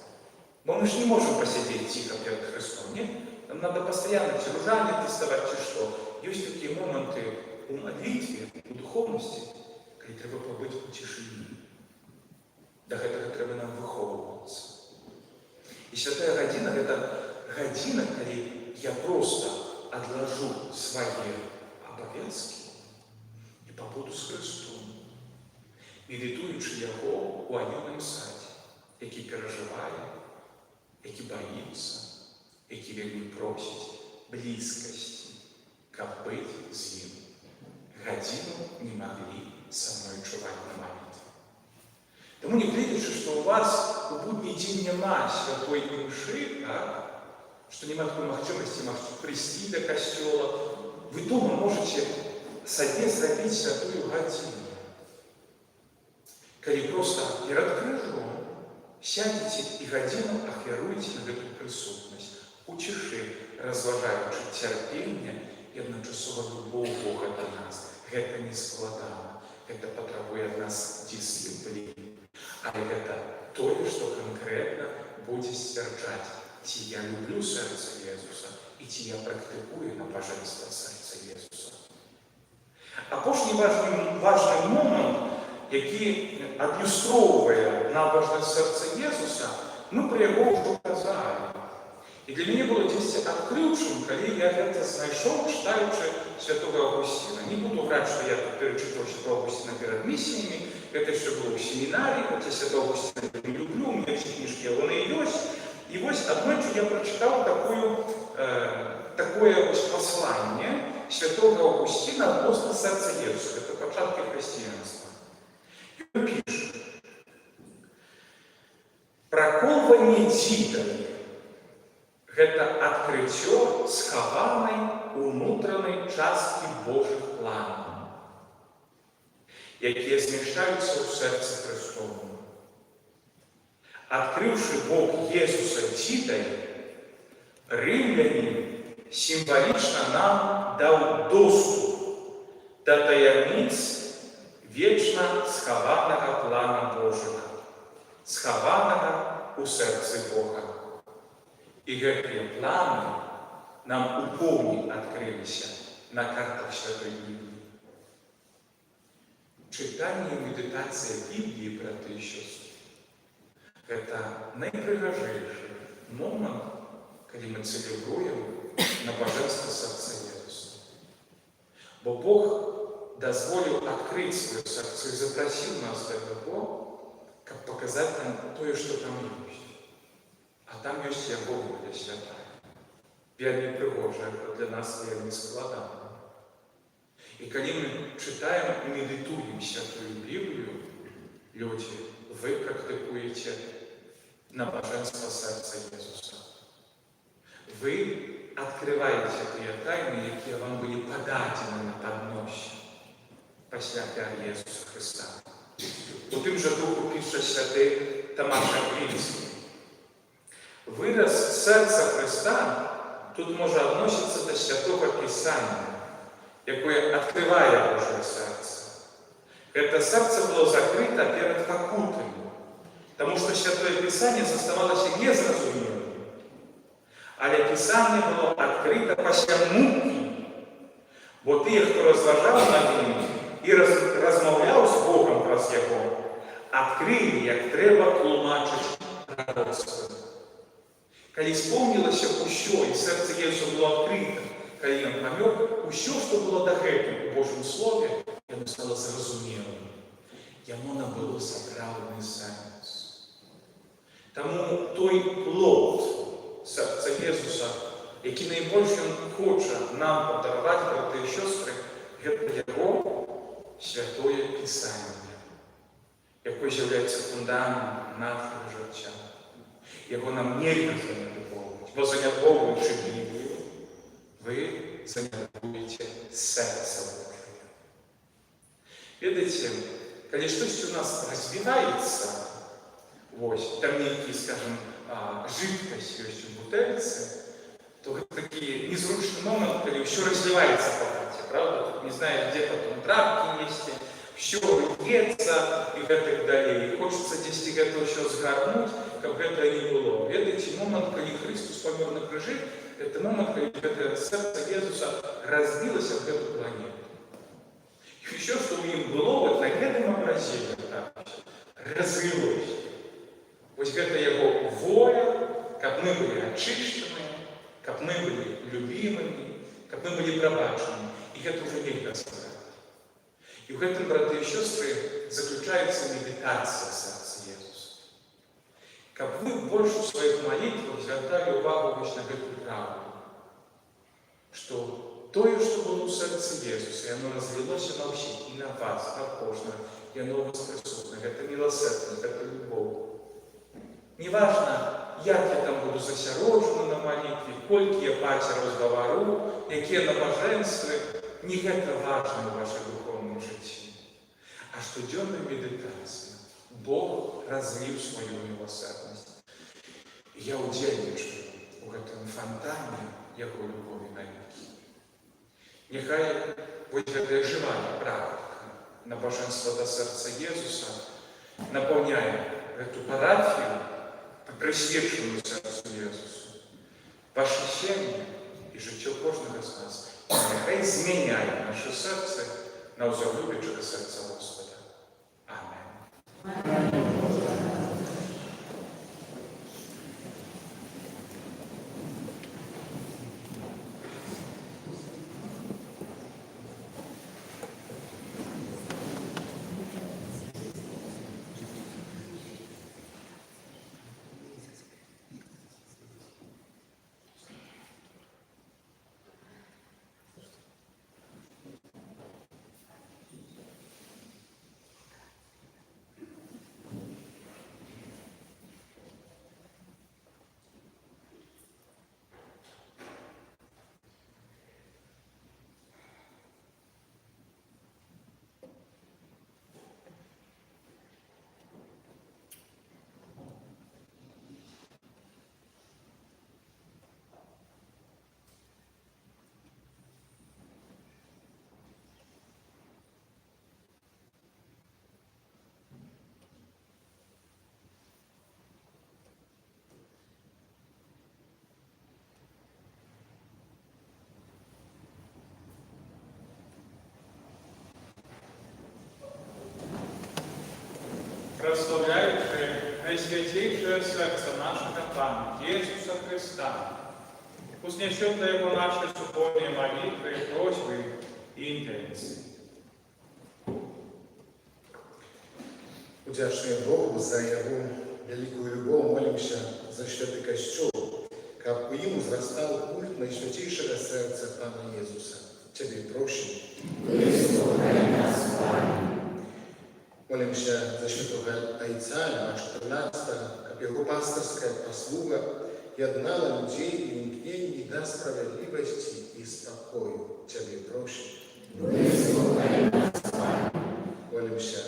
Бо мы ж не можем посидеть тихо перед Христом, нет? Нам надо постоянно ці ружанне доставать, ці што. Ёсць такія моменты у молитве, у духовности, калі трэба побыть у тишине. До гэтага трэба нам выхоўвацца. І святая гадзіна – гэта гадзіна, калі я просто адложу свае абавязкі і пабуду з Христом, медитуючы яго у анёльным садзе, які перажывае, які баіцца, які вельмі просіць блізкасці, каб быць з ім. Гадзіну не маглі са мной чуваць на малітве. Таму не гледзячы, што у вас у будні дзень няма святой імшы, што няма такой магчымасці прыйсці да касцёла, вы дома можаце сабе зрабіць святую гадзіну. Калі проста перад крыжом сядзеце і гадзіну ахвяруеце на гэту прысутнасць, у цішы разважаючы цярпенне і адначасова любоў Бога да нас. Гэта не складана, гэта патрабуе ад нас дысцыпліны. Але гэта тое, што канкрэтна будзе сцвярджаць, ці я люблю сэрца Езуса і ці я практыкую набажэнства сэрца Езуса. Апошні важны момант, які адлюстроўвае набажнасць сэрца Езуса, мы пра яго ўжо казалі. І для мяне было дзесьці адкрыўчым, калі я гэта знайшоў, чытаючы святого Авгусціна. Не буду враць, што я тут перачытаў святого Авгусціна перад місіямі, гэта яшчэ было ў семінарі, хаця святого Авгусціна я не люблю, у мяне ўсе кніжкі яго ёсць. І вось аднойчы я прачытаў такое пасланне святого Авгусціна адносна сэрца Езуса. Гэта пачаткі хрысціянства. Ён піша: праколванне дзітамі – гэта адкрыццё схаванай унутранай часткі Божых планаў, якія змяшчаюцца ў сэрцы Христовым. Адкрыўшы Бог Езуса дзітай, рымлянін сімвалічна нам даў доступ да таямніц вечна схаванага плана Божага, схаванага ў сэрцы Бога. І гэтыя планы нам у поўні адкрыліся на картах Святой Бібліі. Чытанне і медытацыя Бібліі, браты і сёстры, гэта найпрыгажэйшы момант, калі мы цэлебруем набажэнства сэрца Езуса. Бо Бог дазволіў адкрыць сваё сэрца і запрасіў нас да яго, каб паказаць нам тое, што там ёсць. А там ёсць яго воля святая. Вельмі прыгожая, для нас вельмі складана. І калі мы чытаем і медытуем святую Біблію, людзі, вы практыкуеце набажэнства сэрца Езуса. Вы адкрываеце тыя тайны, якія вам былі пададзены на падносе пасля вяры Езуса Хрыста. У тым жа духу піша святы Тамаш Аквінскі. Выраз сэрца Хрыста тут можа адносіцца да святого Пісання, якое адкрывае Божае сэрца. Гэта сэрца было закрыта перад пакутамі, таму што святое Пісанне заставалася незразумелым. Але Пісанне было адкрыта пасля мукі, бо тыя, хто разважаў над ім і размаўляў з Богам праз яго, адкрылі, як трэба тлумачыць пророцтва. Калі спомнілася ўсё, і сэрца Езуса было адкрыта, калі ён памёр, усё, што было дагэтуль у Божым Слове, яно стало зразумелым. Яму набыло сапраўдны сэнс. Таму той плод сэрца Езуса, які найбольш ён хоча нам падарваць, браты і сёстры, Гэта яго святое пісанне, якое з'яўляецца фундаментам нашага жыцця. Яго нам нельга занядбоўваць, бо занядбоўваючы Біблію, вы занядбуеце сэрца Божае. Ведаеце, калі штосьці ў нас развіваецца, там нейкі, скажем, жидкасць ёсць у бутэльцы, то гэта такі незручны момент, калі ўсё разліваецца па хаце, правда? Тут не знаеш, дзе потом трапкі несці, ўсё выльецца і гэтак далей. І хочацца дзесьці гэта ўсё згарнуць, каб гэта не было. Ведаеце, момент, калі Христус памёр на крыжы, это момент, калі гэта сэрца Езуса разбілася в гэту планету. І ўсё, што ў ім было, на гэтым абразе разлілося. Вось гэта яго воля, каб мы былі ачышчаныя, каб мы былі любімымі, каб мы былі прабачанымі. І гэта ўжо нельга сказаць. І ў гэтым, браты і сёстры, заключаецца медытацыя сэрца Езуса. Каб вы больш у сваіх малітвах звярталі ўвагу вось на гэту правду, што тое, што было ў сэрцы Езуса, яно разлілося на ўсіх, і на вас, на кожнага, яно ў вас прысутна. Гэта міласэрдзе, гэта любоў. Неважна, як я там буду засяроджаны на малітве, колькі я пацераў гавару, якія набажэнствы, не гэта важна ў вашай духоўным жыцці. А штодзённая медытацыя. Бог разліў сваю міласэрднасць. Я ўдзельнічаю ў гэтым фантане яго любові навекі. Няхай вось гэтая жывая практыка набажэнства да сэрца Езуса напаўняе гэту парафію, прысвечаную сэрцу Езусу. Ваше сем'я і жыццё кожнага з нас няхай змяняе наše сэрцы на ўзаглубячага сэрца Господа. Амен. Прославляючи найсвятейшее сердце нашего Пана, Иисуса Христа, пусть несет на Его наши супольные молитвы, просьбы и интенции. Удячные Богу за Его великую любовь, молимся за святый Костюл, как у им возрастал культ найсвятейшего сердца Пана Иисуса. Тебе прощен. Молимся за святого Айца, на 14-го, как его пасторская послуга єднала людей и умкнений до справедливости и спокою. Тебе прощен. Молимся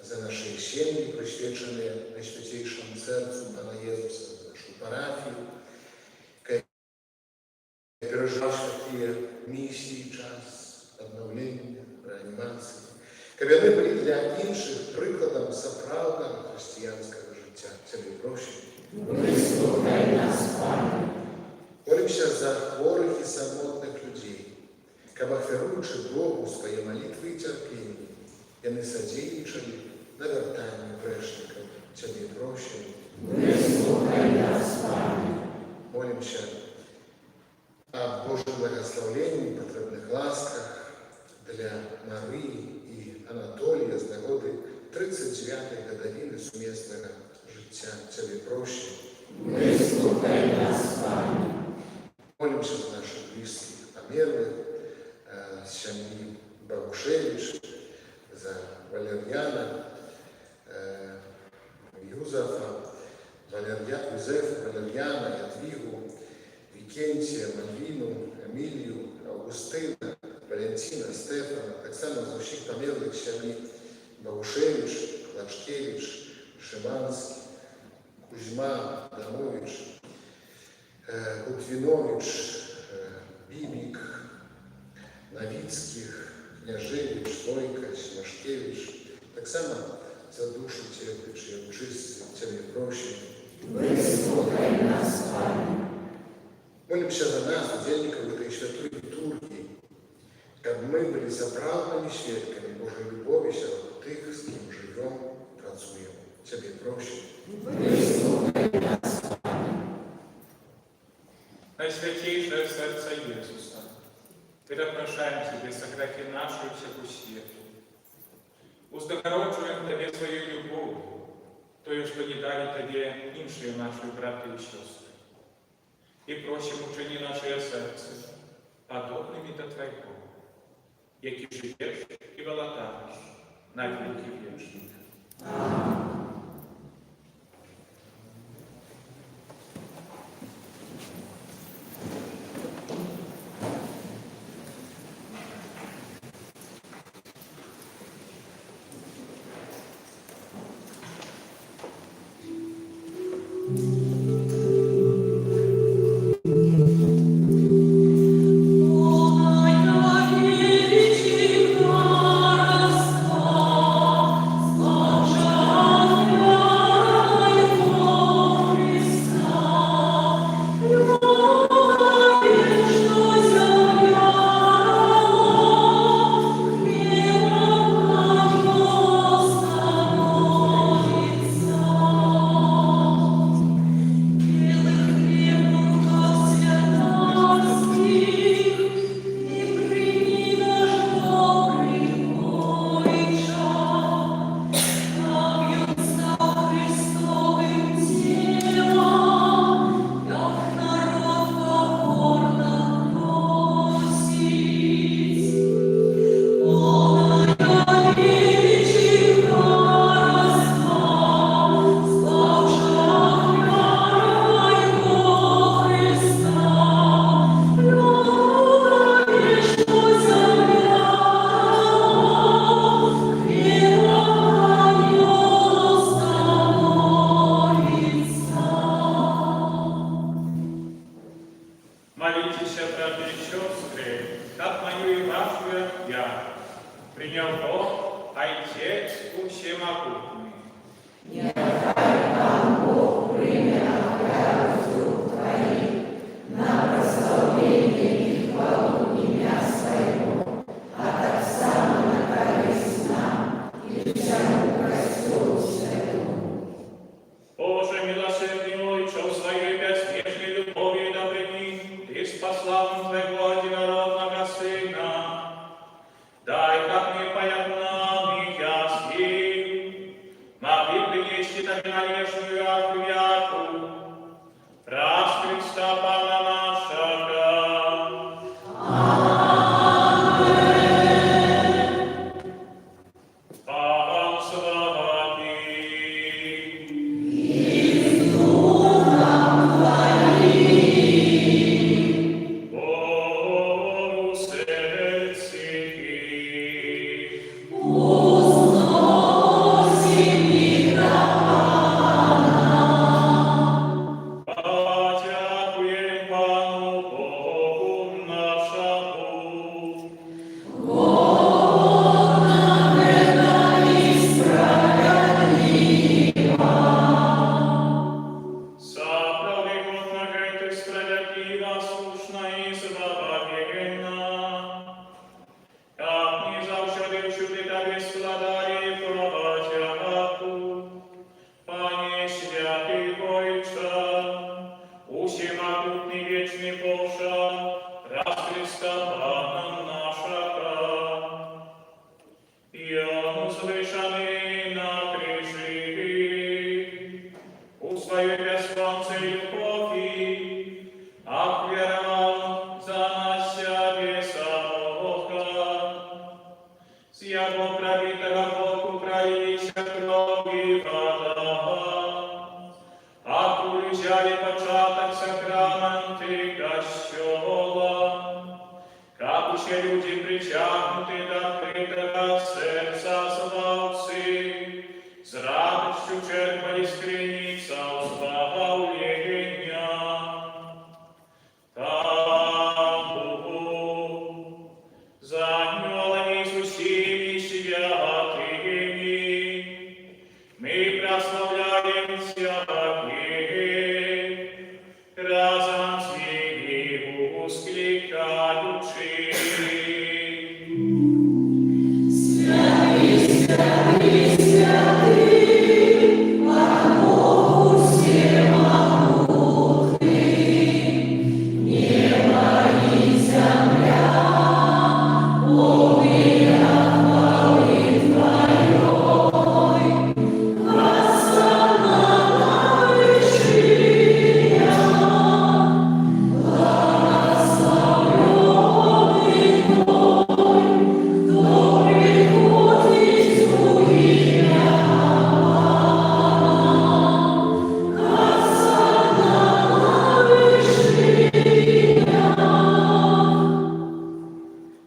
за наши семьи, присвяченные наисвятейшему сердцу Пана Иисуса, за нашу парафию, переживаешь такие миссии, час обновления, реанимации. Каб яны былі для іншых прыкладам сапраўднага хрысціянскага жыцця. Цябе прощен. Молимся за хворых і самотных людзей, каб ахвяруючы Богу свае малітвы і цярпенні, яны садзейнічалі навяртанню грэшнікаў. Цябе прощен. Молимся о Божьем благословении, потребных ласках для Марии и Анатолия з нагоды 39-й годовины сумесного життя. Цябе прощен. Молимся за наших близких, померлых, семьи Богушевич, за Валерьяна, Юзефа, Валерьяна, Ядвигу, Викентия, Мальвину, Емілію, Августина, Валентина, Стефана, так само з усіх померлих сям'ї Богушевич, Лашкевич, Шиманський, Кузьма, Адамович, Лутвінович, Бібік, Новицьких, Княжевич, Лойкач, Машкевич, так само за душу терпячи, учись Тебе прощення. Вислухай нас, Пане. Молимся за нас, удельников этой святой литургии, как мы были заправленными свидетелями Божьей любови серед тих, з ким живем, працюємо. Тебе прощення. Вислухай нас, Пане. Najświętейшее сердце Иисуса, предопрошаем Тебе согрехи нашу и всеку свету. Уздогорочуем Тебе свою любовь, тою, что не дали Тебе іншие наши браты и сестры. И просим, учини наше сердце подобными до Твоего, які живешь и волотаешь на веки вечных. Молитесь, братья и сестры, как мою и вашу я, принял Бог, Отец всемогутный. Нехай нам Бог прийме на клятву Твоих, на прославление и хвалу ім'я Своего, а так само на користь нам и всему Христу Святому. Боже, милосердный мой, что в своей бесконечной любови и добрыни Ты спасла Твоего единородного Сына. Дай, как мы понять нам и ясны, могли принести Тебе належную свящали початок сакраменти кощола, как уже люди причахнуты до открытого сердца славцы, с радостью черпали скриница избавления. Тому за анёлами с усими святыми мы прославляем всякие, разом с ними воскликаючи.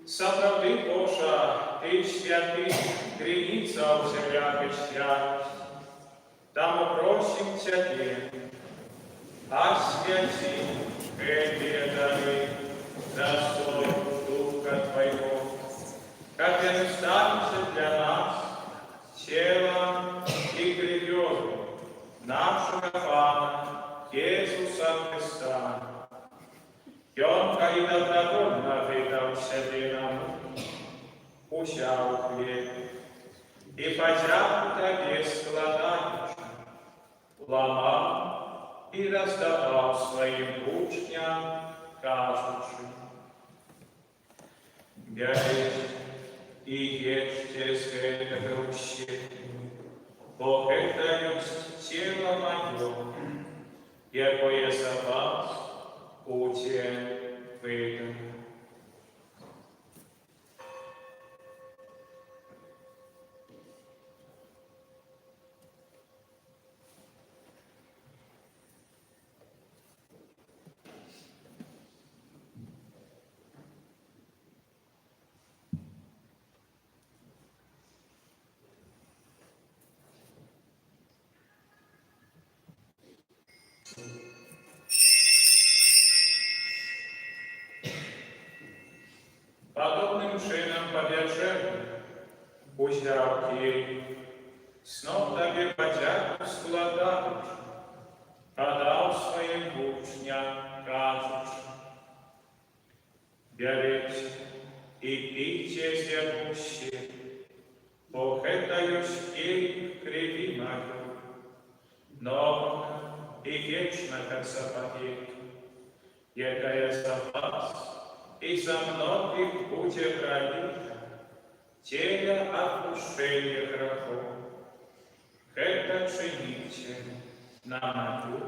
Сотворди, Божа, Ты святый, криница всякой святости. Тому просим Тебе, освяти эти дары, достой Духа Твоего, как они станутся для нас телом и кровью нашего Пана Иисуса Христа. И Он, как и добровольно выдал себе нам, взял хлеб и потянуто бескладаючи, ломал и раздавал своим учням, кажучи: «Берите и ешьте с этого щепи, бо это есть тело мое, якое за вас буде видано». Подобным чином повержению, узяв ей, снов тебе подяку складаючи, подал своим учням, кажучи: «Берите и пейте зябущие, бо это есть келих крови моей, нового и вечного заповедь, якая за вас и за многих будет пролита, тело отпущения грехов. Это чините на мою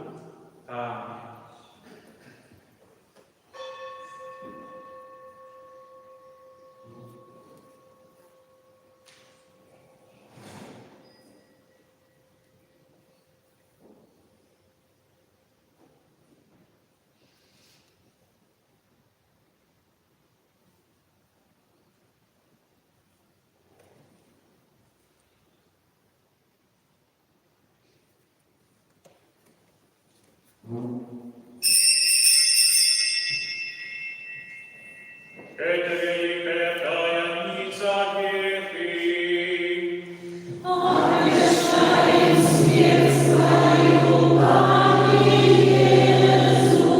память». Это великая таинница грехи. Обещаем смерть свою, Пане Иисус,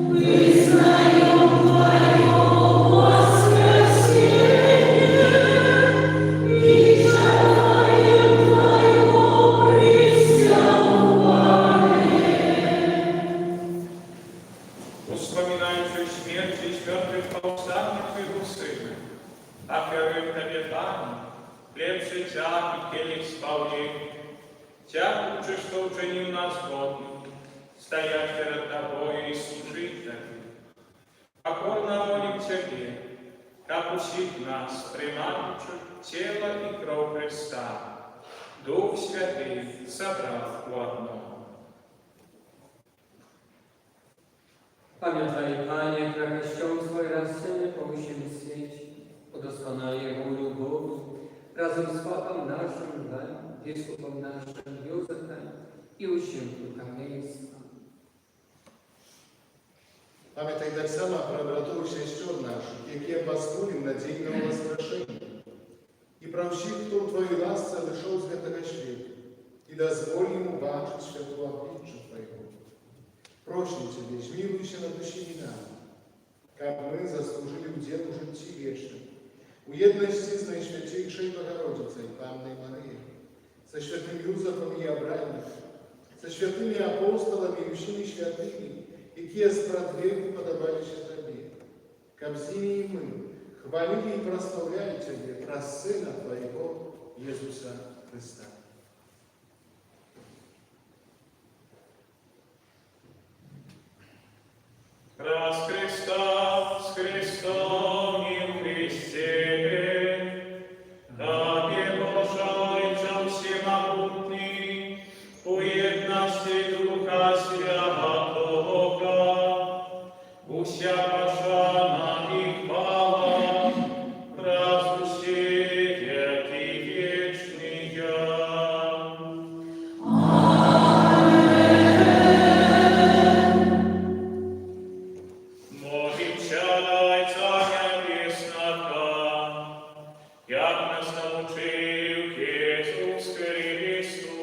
вызнаем Твое воскресение и желаем Твоего присягновения. Вспоминающий смерть и мертвых повстанных Твоего Сына, а первым Тебе, Пане, хлеб життя и келих спаления, тягучи, что учинил нас годным, стоять перед Тобою и служить Тебе. Покорно молим Тебе, как усих нас, приманивших тело и кровь Христа, Дух Святый собрав у одного. Pamiętaj, Panie, krakościomstwo i rasy po всім świecie. Udoskonalaj волю Bogu razem z Papą naszym, biskupom naszym Józefem i усім duchowieństwa. Пам'ятай так само про братів і сестер наших, які обозволили надійного воскрешення. І про всіх, хто у Твоїй ласці вийшов з цього світу, і дозволь йому бачити святого обличчя Твоєго. Просим Тебе, змилуйся над усіми нами, как мы заслужили удел у житті вічним, у єдності з Найсвятейшою Богородицею, Панною Марією, со святим Юзефом і Абраамом, со святими апостолами і всіми святими, які спрадвеку подобалися Тобі, как з ними і ми хвалили і прославляли Тебе про Сина Твоего, Иисуса Христа. Раз Христа с Христом и в Христе, Тебе божайчам всемогутний, у едности Духа Святого, уся пошана и хвала, разусе веки вечные. Молимся, Царя Небесного, як нас научил Иисус Христос.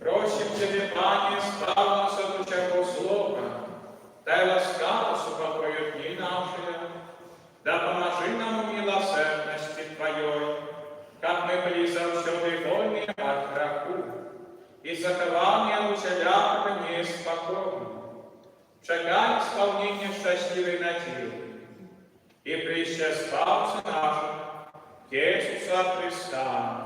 Просим Тебе, Пане, славно садучего слова, дай ласкаво супокою дни наши, да поможи нам в милосердности Твоей, как мы были завсёды вольны от греху, и захования усялякого неспокойно. Чекай исполнение счастливой надежды, и прище спасся нашего Иисуса Христа.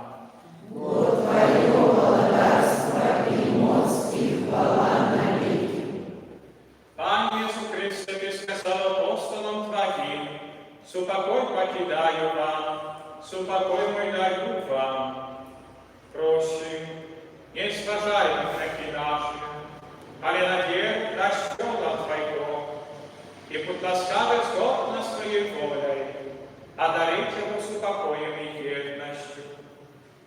Пане Иисус Христе, Ты сказал апостолам Твоим, супокой покидаю вам, супокой мой даю вам. Просим, не сважай грехи наши, але надежд расчёла Твоего, и под ласкавой згодно с Твоей волей, одарить его супокоем и верностью,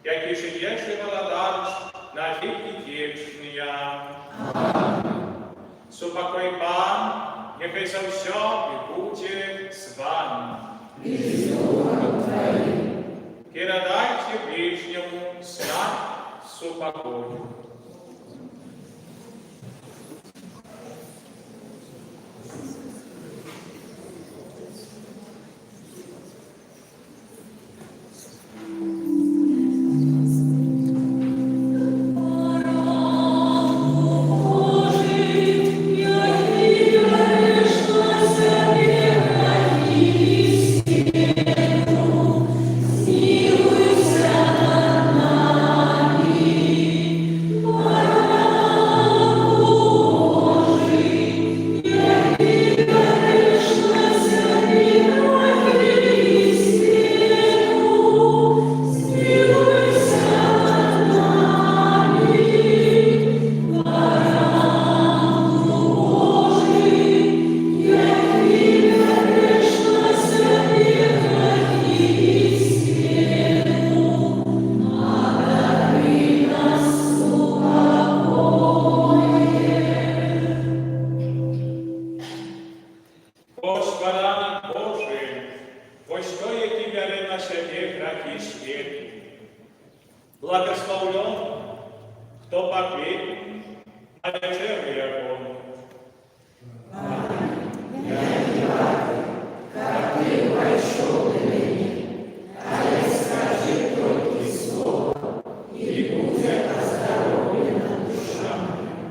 який же єши владариш на віки вічния. Супокой Пан, нехай завсёды буде з вами. И с Духом Твоим. Передайте ближнему знак супокою. Смилуйся над нами, Тебе грехи света. Благословлен, кто поверит на вечеру Его. Как ты вошел в меня, а скажи только слово, и будет оздоровлена душа моя.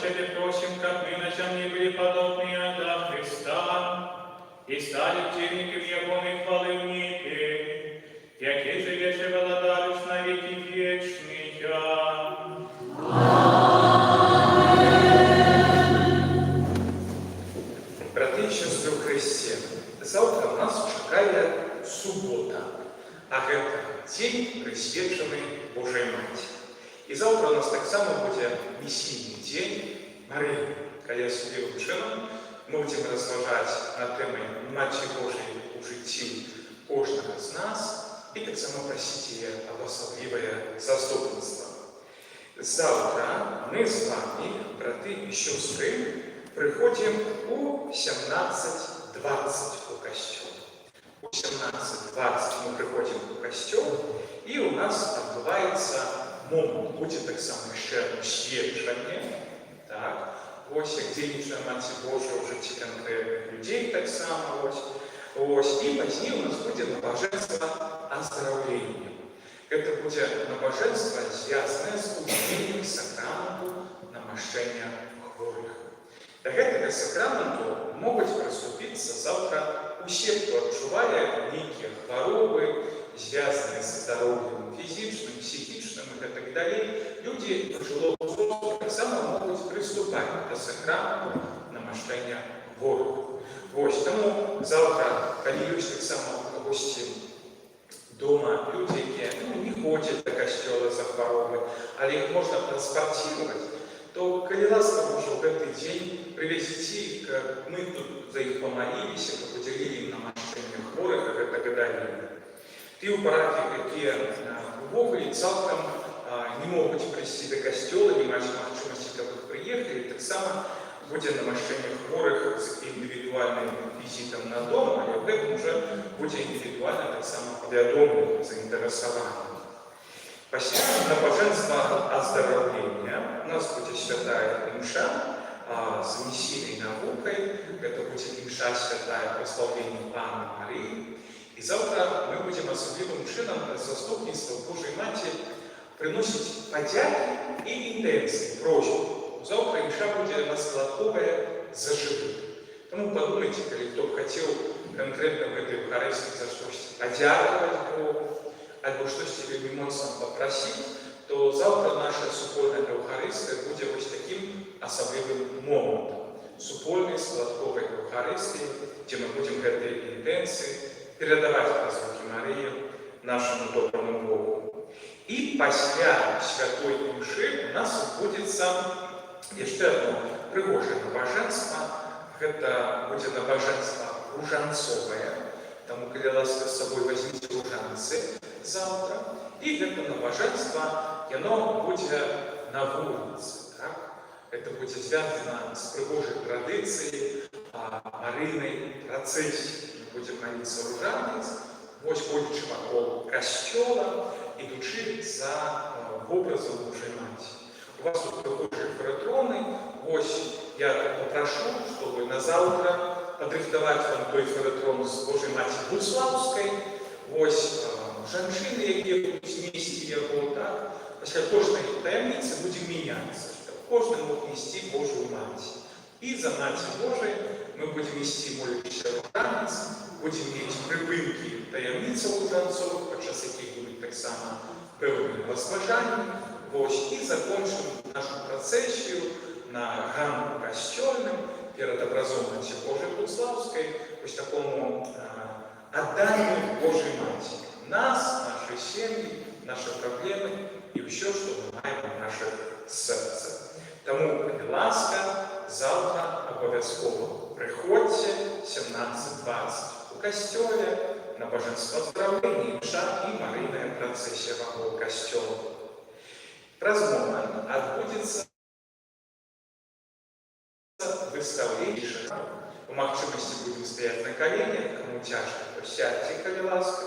Тебе просим, как мы на земле были подобны до Христа, і стали втільників ягоних хвали в ніки, яке живеш і володариш на віки вічні. Брати і сестри в Христі, завтра нас чекає субота, а гэта дзень присвячений Божій Маті. І завтра у нас так само буде місійний день Марії. Коли особливим чином ми будемо розважати на теми Матері Божої у житті кожного з нас і так само просити її об особливе заступництво. Завтра ми з вами, брати і сестри, приходимо у 17:20 у костюм. У 17:20 ми приходимо у костюм, і у нас відбувається момент. Буде так само ще освячення, так? Ось як дійнична Матір Божа в житті конкретних людей так само. Ось. І пізніше у нас буде набожество оздоровлення. Це буде набожество, зв'язане з ученням сакраменту намащення хворих. До гэтага сакраменту можуть приступитися завтра усі, хто відчуває які хвороби, зв'язані з здоров'ям фізичним, психічним і так далі. Люди пожилого возрасту так само можуть приступати до сакраменту намащення хворих. Ось, тому завтра, коли є так само гості дома, люди, які не ходять до костюла за хвороби, але їх можна транспортувати, то, коли ласка може в этот день привезти их, мы тут за их помолились, поделили им намащення хворих и так далее. Ті у парафії, які ввогуле цілком не можуть прийти до костюла, не мають можливості, як приїхали, так само буде намащення хворих з індивідуальним візитом на дом, а в этом вже буде індивідуально так само повідомлення, заінтересування. Після набоженства оздоровлення у нас буде святая имша с миссийной наукой. Это будет имша святая прославление Анны Марии. И завтра мы будем особливым чином заступництва Божьей Матери приносить подяки и интенции, просьбы. Завтра имша будет наскладковая за живых. Тому подумайте, коли кто бы хотел конкретно в этой Евхаристии за что-то подяковать Богу, або щось тебе емоціям попросити, то завтра наша супольна Евхаристія буде ось таким особливим моментом. Супольної складкової Евхаристії, де ми будемо ці інтенції передавати по руки Марії нашому доброму Богу. І після святої імши у нас відбудеться ще одне пригоже набоженство. Це буде набоженство ружанцове. Тому, коли ласка з собою візьміть ружанці завтра, і це набоженство, воно буде на вулиці. Это будет связано с пригожей традицией Марийной процессии. Мы будем молиться ружанець, ось ходячи вокруг костела, ідучи за образом Божої Матері. У вас тут пригожі фаретрони, ось я попрошу, чтобы на завтра подрихтовать вам той фаретрон з Божої Матері Буславської, ось жанчини, які будуть вместе його, так? Після кожної таємниці будемо мінятися. Кожен мог нести Божию Мать. И за Матерь Божией мы будем нести молющийся ружанець, будем иметь припинки таємниці ружанців, подчас яких будуть так само певні розважання. І закончимо нашу процесію на ганку костюльним перед образом Матері Божої Буславської, ось такому отданню Божій Матері. Нас, наші сім'ї, наші проблеми і все, що ми маємо в наших серцях. Тому, будь ласка, завтра обов'язково приходьте 17:20 у костюлі на божество оздоровлення, имша и Марийная процессия вокруг костюла. Размова отбудется выставление. По махчимости будем стоять на коленях, кому тяжко, то сядьте, коли ласка.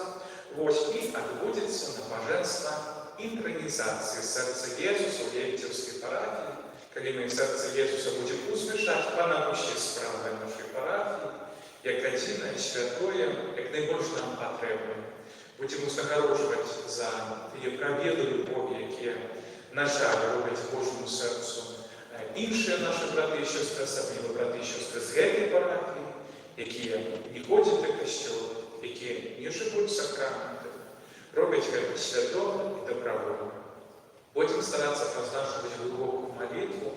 И отбудется на божество интронизации сердца Иисуса в Лебедевской парафии. Коли мы в сердце Иисуса будем услышать панамущие справи нашей парафії, як одине святое, як найбільше нам потрібно. Будемо загороджувати за ті пробіли любові, які, на жаль, роблять Божому серцю інші наші брати і сестри, особливо брати і сестри з цієї парафії. які не ходять до костюлу, які не живуть сакраментами, роблять це свідомо і добровольно. Будем стараться воздашивать глубокую молитву,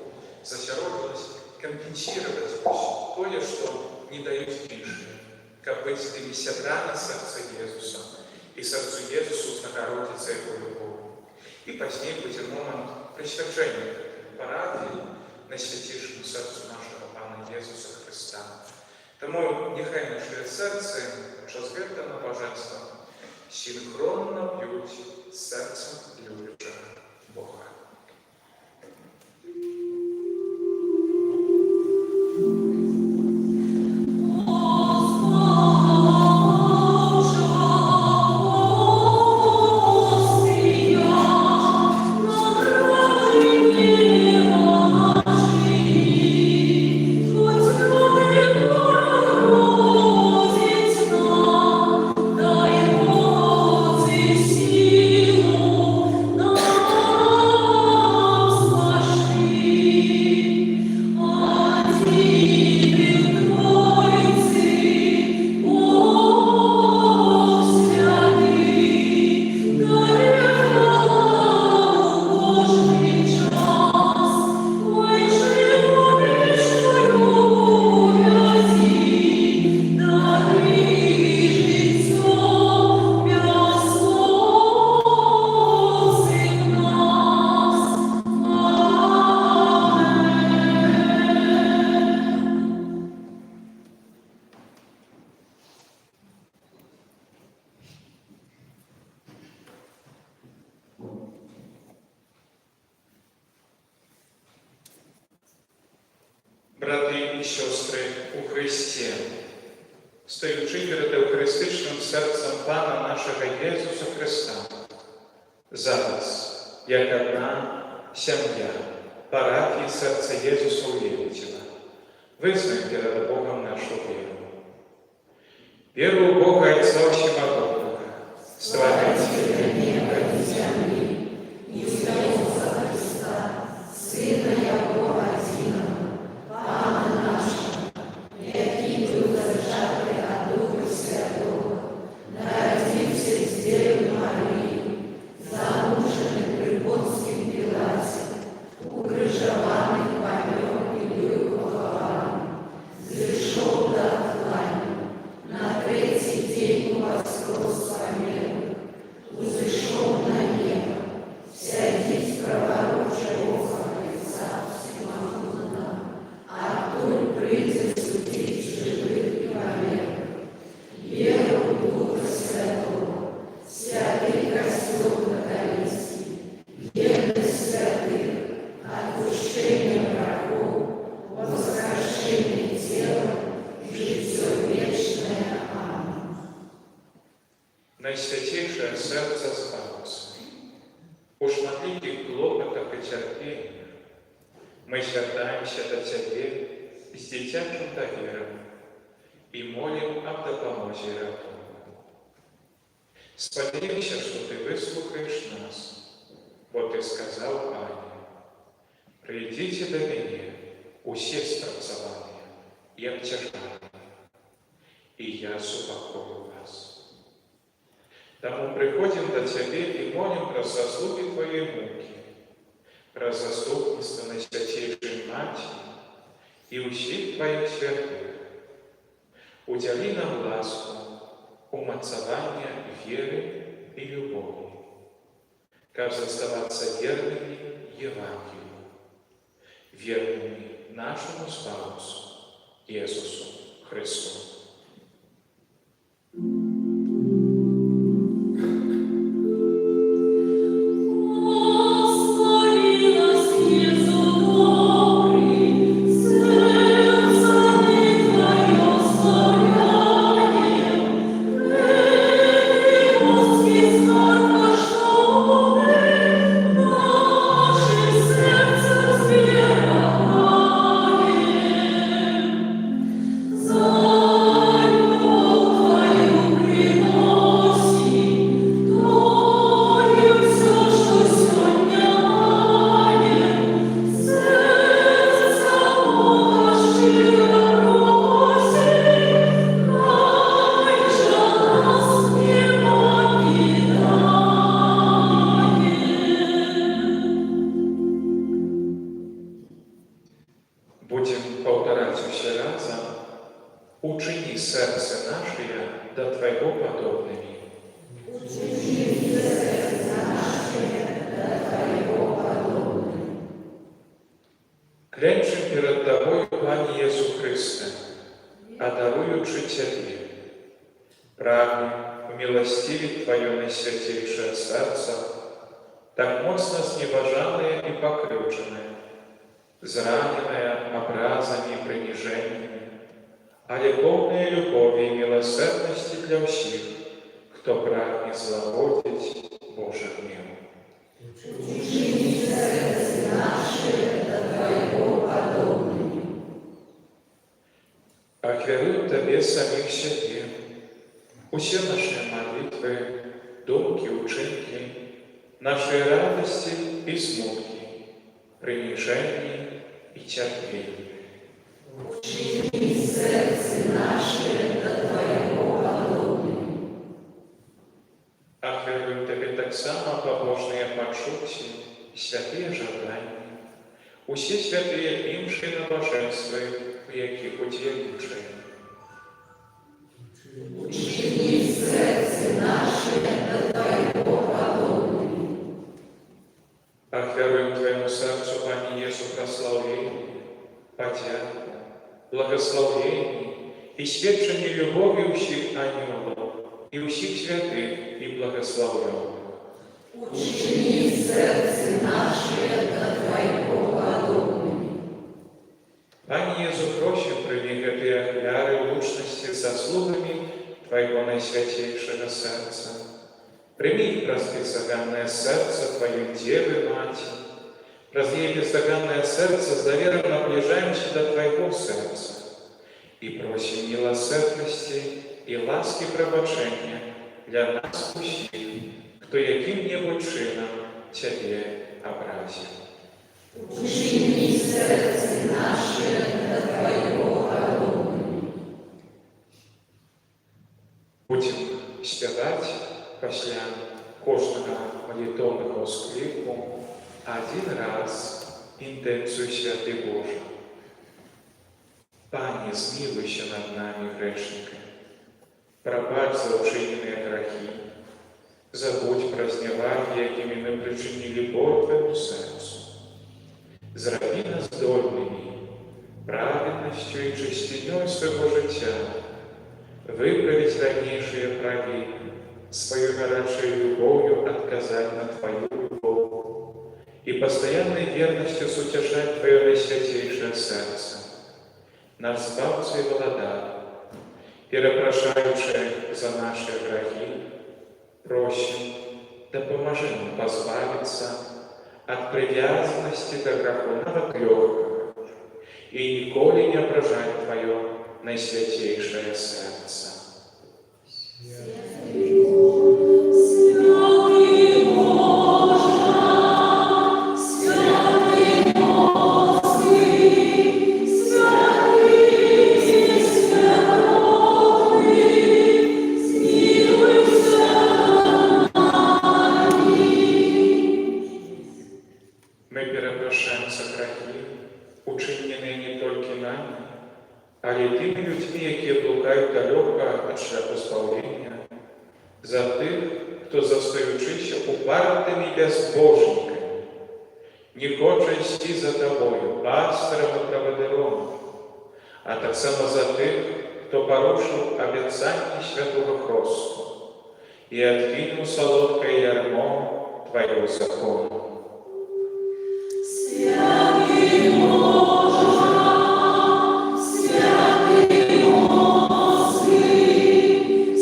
засеродилось, компенсировать то, что не дают лишнее, как быть теми сябрами сердца Иисуса и сердцу Иисусу с Богородицей Его любовью. И позднее будет момент присвящения парафии на святейшему сердцу нашего Пана Иисуса Христа. Тому нехай наше серце, час вертано божество, синхронно б'ють з серцем люблячого Бога. Брати і сестри у Христі, стоючи перед Евхаристичним серцем Пана нашого Ісуса Христа, зараз, як одна сім'я, парафії серця Ісуса Увілітіна, визнаємо перед Богом нашу віру. Віру в Бога Отця Всемогутнього, створителя неба і землі, і в Ісуса Христа, Сина Його Одиного, Пана нашого, який був зачатий від Духа Святого, народився з Діви Марії, замужений при Понтськім Пілаті, укрижований, помер і був похований, зійшов до Атланії, на третій день воскрес помер, узійшов на небо, сядить праворуч Бога Отця Всемогутнього, оттуль прийде судить живих і померлих. Віру в Духа Святого, святий Костюл католицький, єдність святих, отпущення грехов, воскрешення тіла і життя вічне. Амінь. Найсвятейшее сердце Спаса, у шматликих клопотах и терпениях мы звертаемся до Тебе с дитячим доверием и молим об допомозі рятунку. Сподіваємося, що Ти вислухаєш нас, бо Ти сказав Ані: «Прийдіть до мене, усі страждені і обтяжені, і я супокою вас». Тому приходим до Тебе и молим про заслуги Твоей муки, про заступництво Наисвятейшей Матери и усих Твоих святых. Удели нам ласку, умацования веры и любови, как оставаться верными Евангелию, верными нашему Спасу, Иисусу Христу. So подобными. Klęczę przed Tobою, Panie Jezu Chryste, a daruючи Тебе, прагну умилостивить Твое наисвятейшее сердце, так мощно сневаженное и покрученное, зраненное образами и принижениями, але полное любови и милосердности для всех, кто прагнет зловодить Божий гнев. Ахвярую Тебе самих себе, усе наши молитвы, думки, учинки, наши радости и смутки, принижения и терпения. Ахвярую Тебе так само побожные почуття, святые жадання, усі святые інші набоженства, в яких уділючи. Ахвяруем Твоему сердцу, Пане Иису, прославление, подяку, благословение и сведчение любови всех ангелов и всех святых и благословленных. Учини сердце наше до Твоего подобными. Пане Иису, просим, прими эти ахвяры лучности заслугами Твоего наисвятейшего сердца. Прими их бездоганное сердце Твоей Девы Мати, разлей бездоганное сердце с довером наближаемся до Твоего сердца, и просим милосердности и ласки пробачения для нас всех, кто яким-нибудь чином Тебе образил. Учини сердце наше до Твоего подобными. Будем спевать после кожного молитовного склику один раз интенцию Святый Божий. Пане, змилуйся над нами, грешниками, пробачь за учиненные грехи, забудь про зневаги, якими мы причинили боль Твоему сердцу. Зроби нас дольными, праведностью и чистиней своего життя, выправить ранейшие провины, свою горячей любовью отказать на Твою любовь и постоянной верностью сутешать Твое наисвятейшее сердце. Наш Спаситель и Владыка, перепрошаючи за наши грехи, просим, да поможи нам позбавиться от привязанности до греховного легкого и николи не ображать Твое наисвятейшее сердце. Мы перепрошаем за грехи, учиненные не только нами, а и теми людьми, які блукають далеко від шляху спавлення, за тих, хто, зостаючися упартими безбожниками, не хоче йти за Тобою, пастором і проводиром, а так само за тих, хто порушив обіцяння Святого Христу і откинув солодке ярмо Твоего закону. Святый Боже, святый Господи,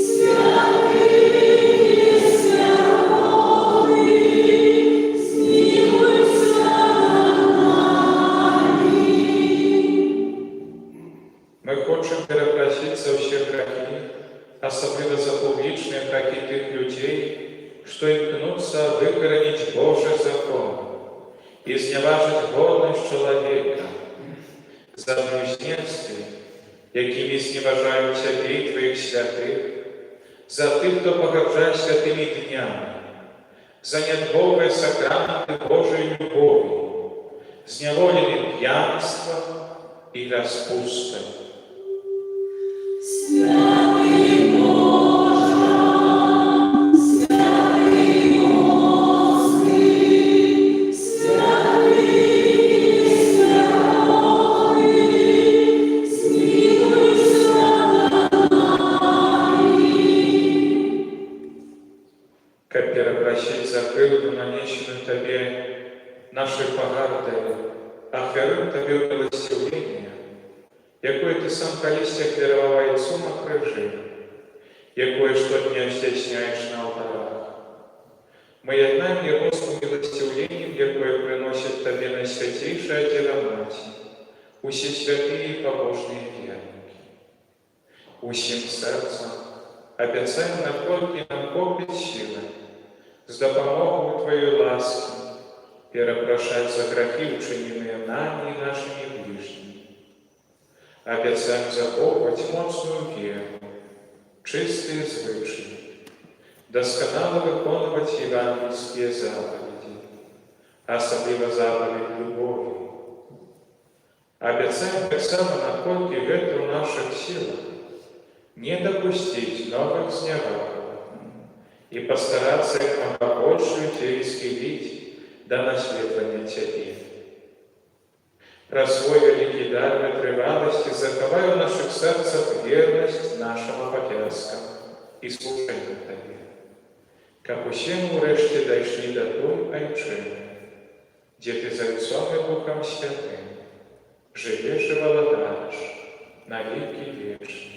святый святый, смилуйся над нами. Мы хочем перепросить за все грехи, особенно за публичные грехи тех людей, что имкнутся выкоренить Божий закон и зневажить гордость человека, за блюзнірстві, якими зневажають Тебе и Твоих святых, за тих, кто погарджає святыми днями, за недбовые сакраменты Божией любови, зневоленным пьянством и распустой. Святый Боже, как перепрощить за крылья, нанесенную Тебе нашей погардой, ахверим Тебе милостивление, якое Ты сам колись даровал Яйцу на крыжи, якое штодня стесняешь на алтарах. Мы яднаем Его с милостивлением, якое приносит Тебе наисвятейшая Дева Мать, усе святые и побожные верники. Усім серцем обяцаем наколькі нам копить силы, с допомогою Твоей ласки перепрошать за грехи, учиненные нами и нашими ближними. Обяцаем заховывать моцную веру, чистые звычаи, досконало выконывать евангельские заповеди, особливо заповедь любови. Обяцаем так само, наколькі гэта ў наших силах, не допустить новых снегопадов и постараться их побольше людей исцелить до наследования Тебе. Про свой великий дар витривалости заховай в наших сердцах верность нашим обовязкам и служению Тебе. Как усім урешті дійшли до той айчини, где Ты за Отцом и Духом Святым живешь и володаешь на веки вечные.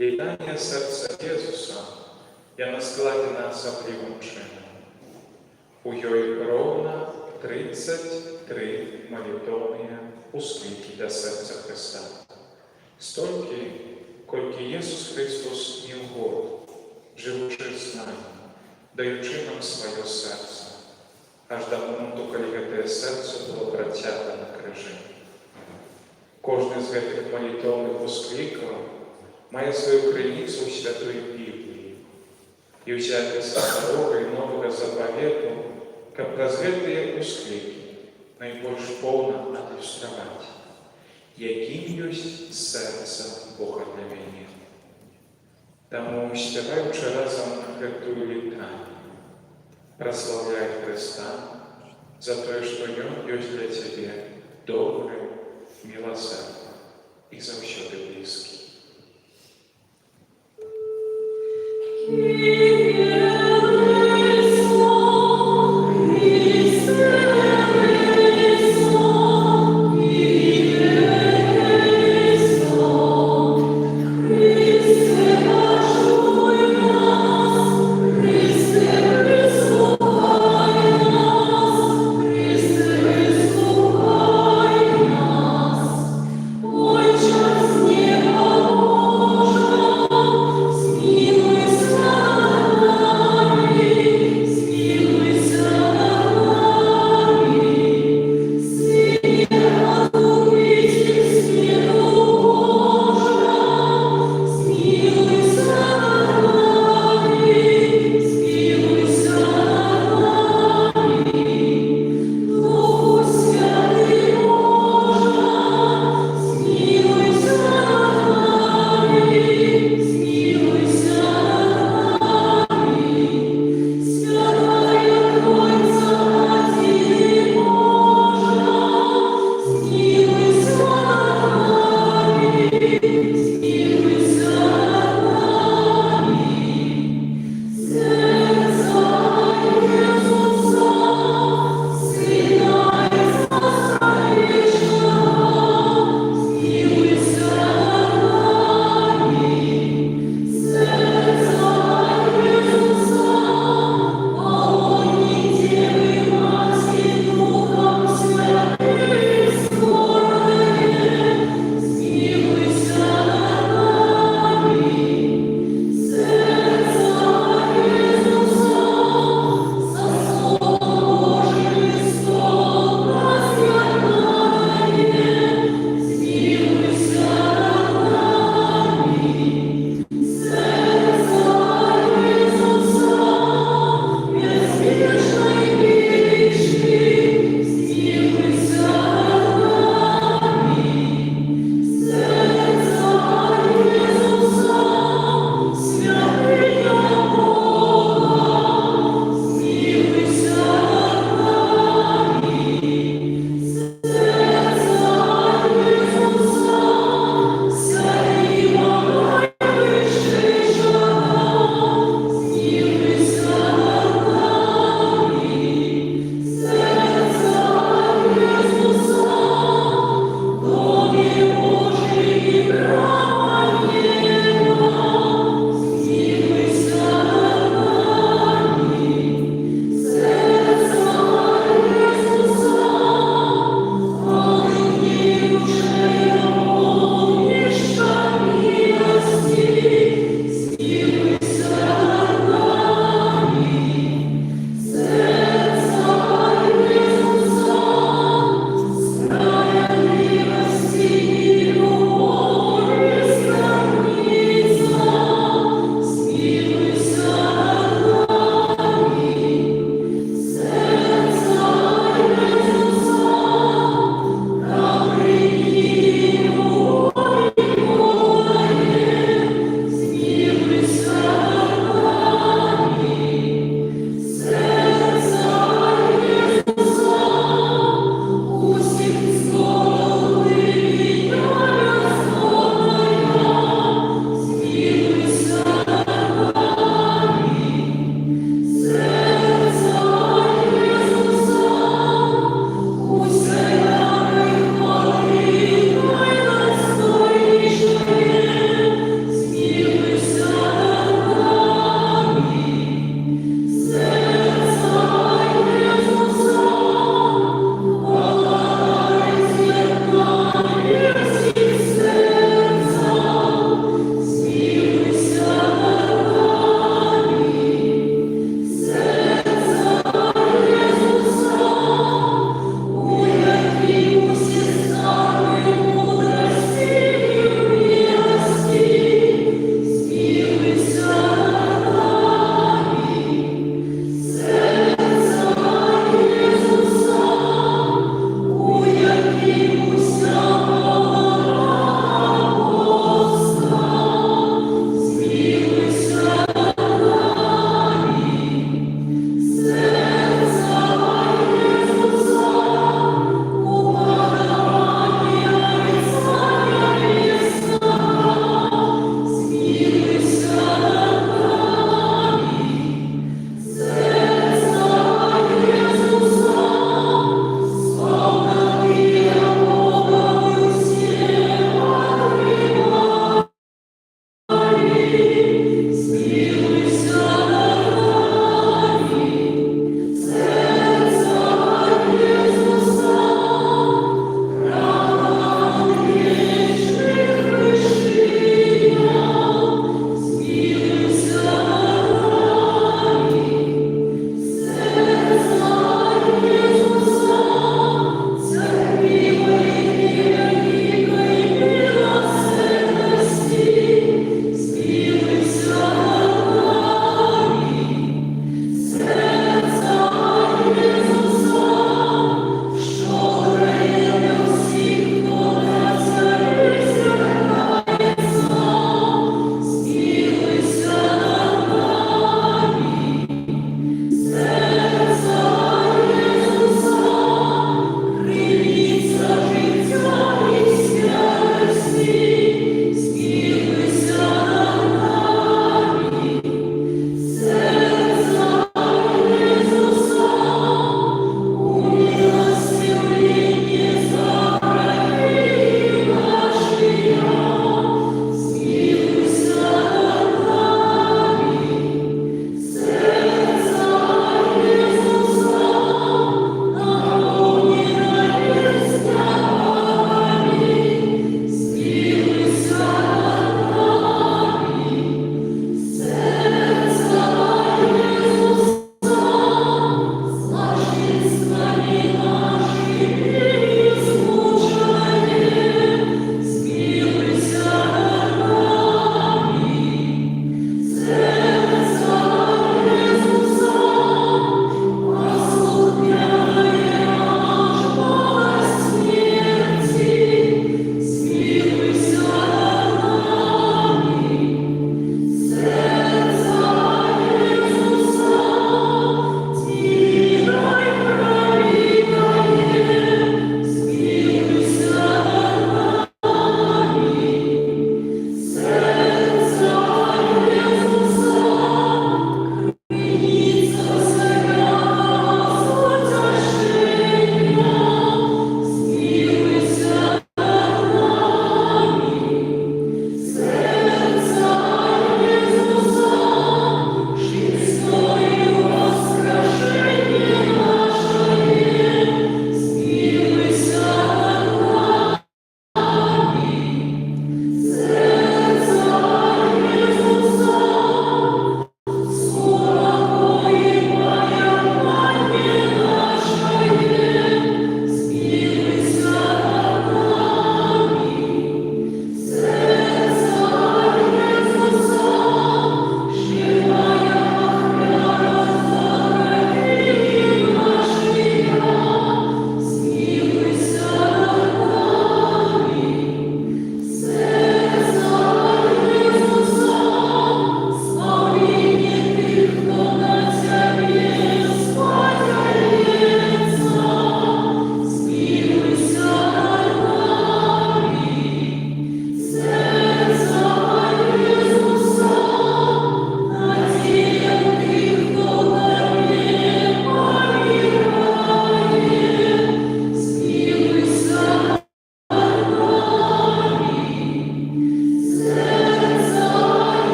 Літання серця Єзуса я на складі над особливим чином. У ёй ровно 33 молитовные усклики до серця Христа. Столькі, колькі Єсус Христос не в год, живучи з нами, даючи нам своє серце, аж до моменту, коли це серце було протягнуто на крижі. Кожний з гэтых молитовних ускликів має свою криницю у Святої Біблії і взяти з Старого і Нового Заповіту, як праз гэтыя усклики найбольш повно адлюстраваць, яким ёсць серце Бога для мяне. Таму, спяваючи разом гэтую літанію, прославляй Христа за тое, што Ён ёсць для Цябе добры, милосердный и заўсёды близкий. Ой, час неба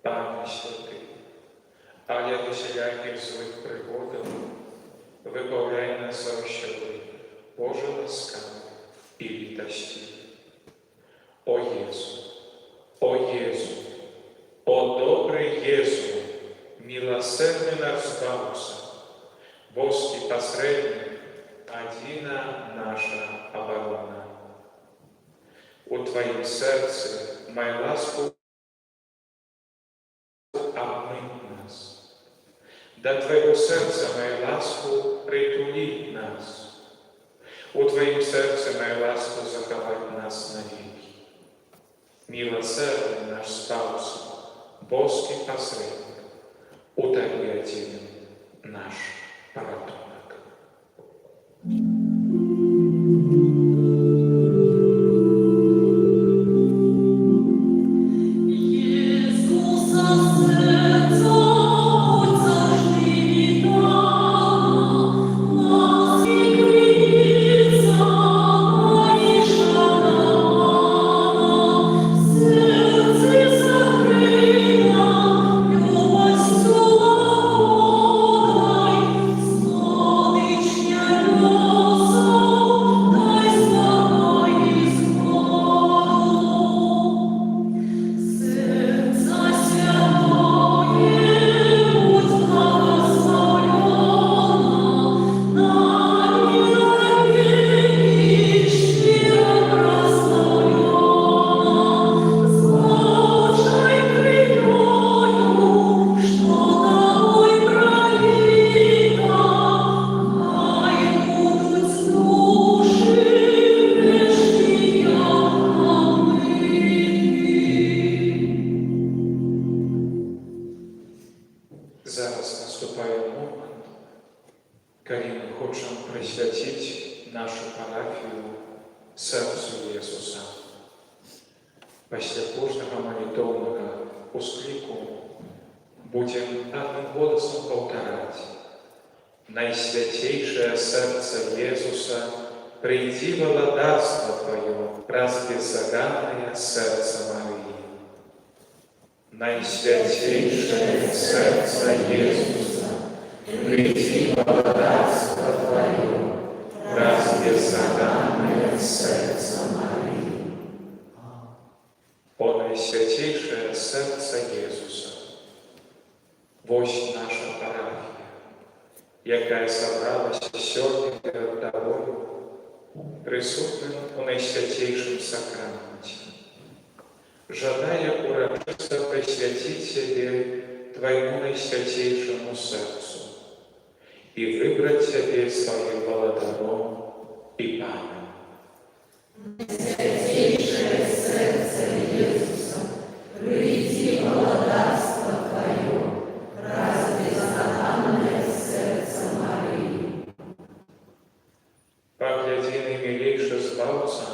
Пане святий, але до всіляких злих пригод вибавляй нас завщади, Боже ласкавий і літощів. О Єзу, о Єзу, о добрий Єзу, милосердный наш Спаситель, Божий посредник, одина наша оборона. У Твоем сердце моя ласку обмыть нас. До Твоего сердца мою ласку притулить нас. У Твоем сердце мою ласку заховать нас навеки. Милосердный наш Спаситель, Божий посредник, утоли один наш поротунок. Jezusa serca будь завжди вітана, ласки криниця наїжджана, серце закрита, любов'ю лагодай, сонечня роса, дай спокій згоду. Сердца святое, будь благословлена, на веки щиро прославлена, с Божьей крылою, что тобой пролита, хай будут души грешные омыты. Зараз наступає момент, коли ми хочемо присвятити нашу парафію серцю Ісуса. Після кожного молитовного усклику будем одним голосом повторять: «Найсвятейшее сердце Иисуса, приди володарство Твое, разбезаганное сердце Марии». Найсвятейшее сердце Иисуса, приди володарство Твое, разбезаганное сердце Марии. О Найсвятейшее сердце Иисуса, вось наша парафія, яка собралась сьогодні перед Тобою, присутним у Найсвятейшем сакраменте, жадая урочисто присвятить себе Твоему Наисвятейшему сердцу и выбрать себе своим володаром и Паном. Святейшее сердце Иисуса, приди володарство Твое, разбезаганное сердце Марии. Погляди наимилейше звался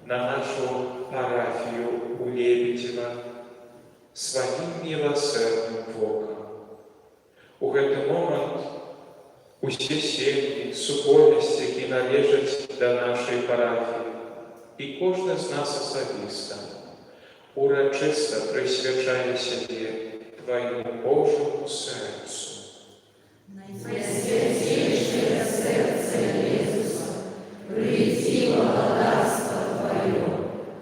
на нашу парафію у Лебедева своим милосердным воком. У гэты момент усе сім'ї, супольнасці, які належаць до нашей парафії, і кожен з нас особисто урочисто присвячає себе Твоему Божьему сердцу. Святейшее сердце Иисуса, приди володарство Твое,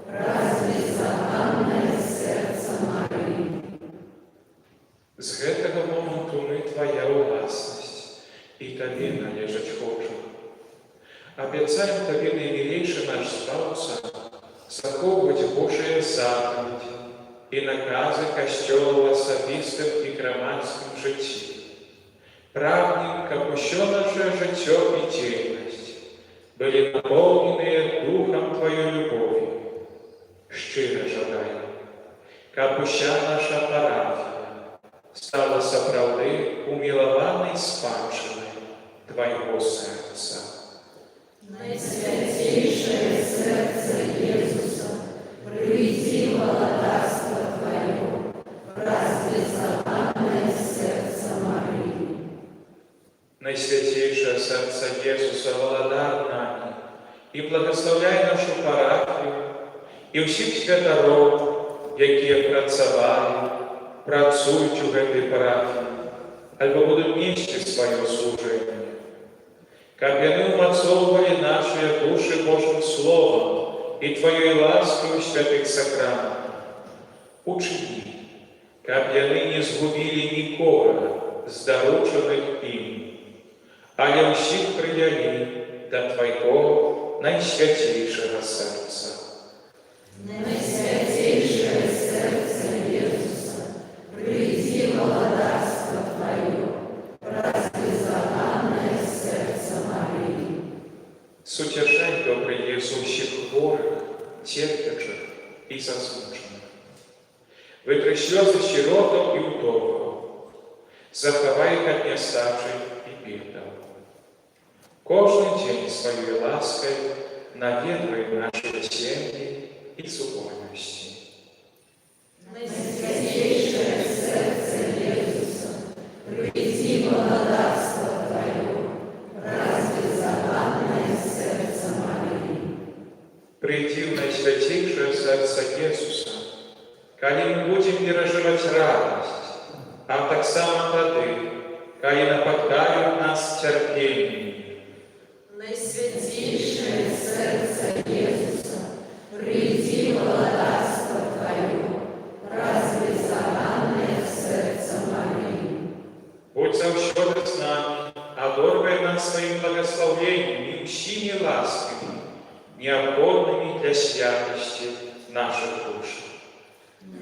разбезаганное сердце Марии. З гэтага моменту мы Твоя уласнасць, і Табе належаць хочам. Абяцаем Табе, наимилейшы наш Спасца, захоўваць Божыя заповеди і наказы Касцёла ў асабістым і грамадскім жыцці. Прагнем, каб усё наше жыццё і дзейнасць былі напоўненыя духам Твоёй любові. Шчыра жадаем, каб уся наша парафія стала сапраўды умілаванай спадчынай Твайго сердца. Наисвятейшее сердце Иисуса, приди володарство Твое, разбезаганное сердце Марии. Найсвятейшее сердце Иисуса, володар нами, и благословляй нашу парафію, і всіх святаров, які працювали працуюць у гэтай парафіі, альбо будуць несці сваё служэнне. Каб яны умацоўвалі нашыя душы Божым Словам і Тваёй ласкай у святых сакраментах. Учыні, каб яны не згубілі нікога з даручаных ім, але ўсіх прыялі да Твайго найсвяцейшага сэрца. Наисвятейшее сердце Иисуса, приди молодарство Твое, разрезанное сердце Марии. Суцяшай, добры Єсу, ўсіх хворых, церпячых і засмучаных. Вытри слёзы сіротаў і ўдоваў, захавай іх ад нястачы і бедаў. Кожны дзень сваёй ласкай наведвай нашыя сем'і и супольности. Наисвятейшее сердце Иисуса, приди молодарство Твое, разрезанное сердце Марии. Прийди в найсвятейшее сердце Иисуса, калі мы будем переживать радость, а так само тады, калі нападают нас терпением. Наисвятейшее сердце Иисуса, приди молодарство Твое, разрезанное сердце Марии. Будь заўсёды с нами, адорвай нас своим благословением и усими ласками, необходными для святости наших душ.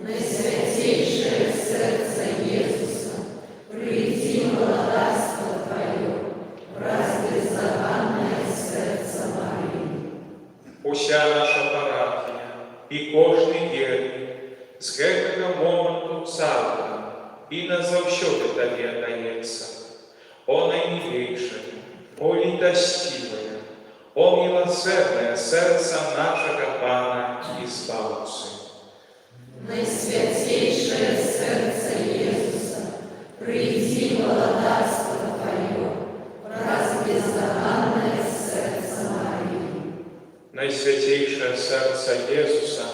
Наисвятейшее сердце Иисуса, приди молодарство Твое, разрезанное сердце Марии. Уся наша парафія і кожны верны з гэтага моманту цалкам і назаўсёды Табе аддаецца. О наймілейшае, о літасцівае, о міласэрнае сэрца нашага Пана і Збаўцы. Наисвятейшее сердце Иисуса, приди молодарство Твое, разрезанное сердце Марии. Найсвятейшае сэрца Jesуса,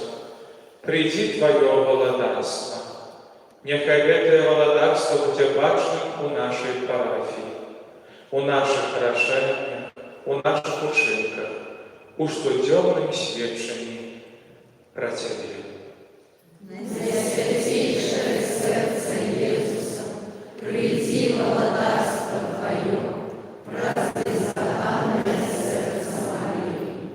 прийдзі Тваё валадарства. Няхай гэтае валадарства будзе бачным у нашай парафіі, у нашых рашэннях, у нашых учынках, у штодзённым сведчанні пра Цябе. Наисвятейшее сердце Иисуса, приди молодарство Твое, разрезанное сердце Марии.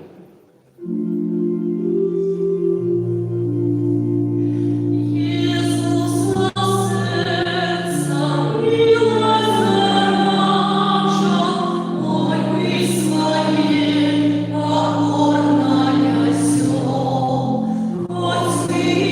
Господи,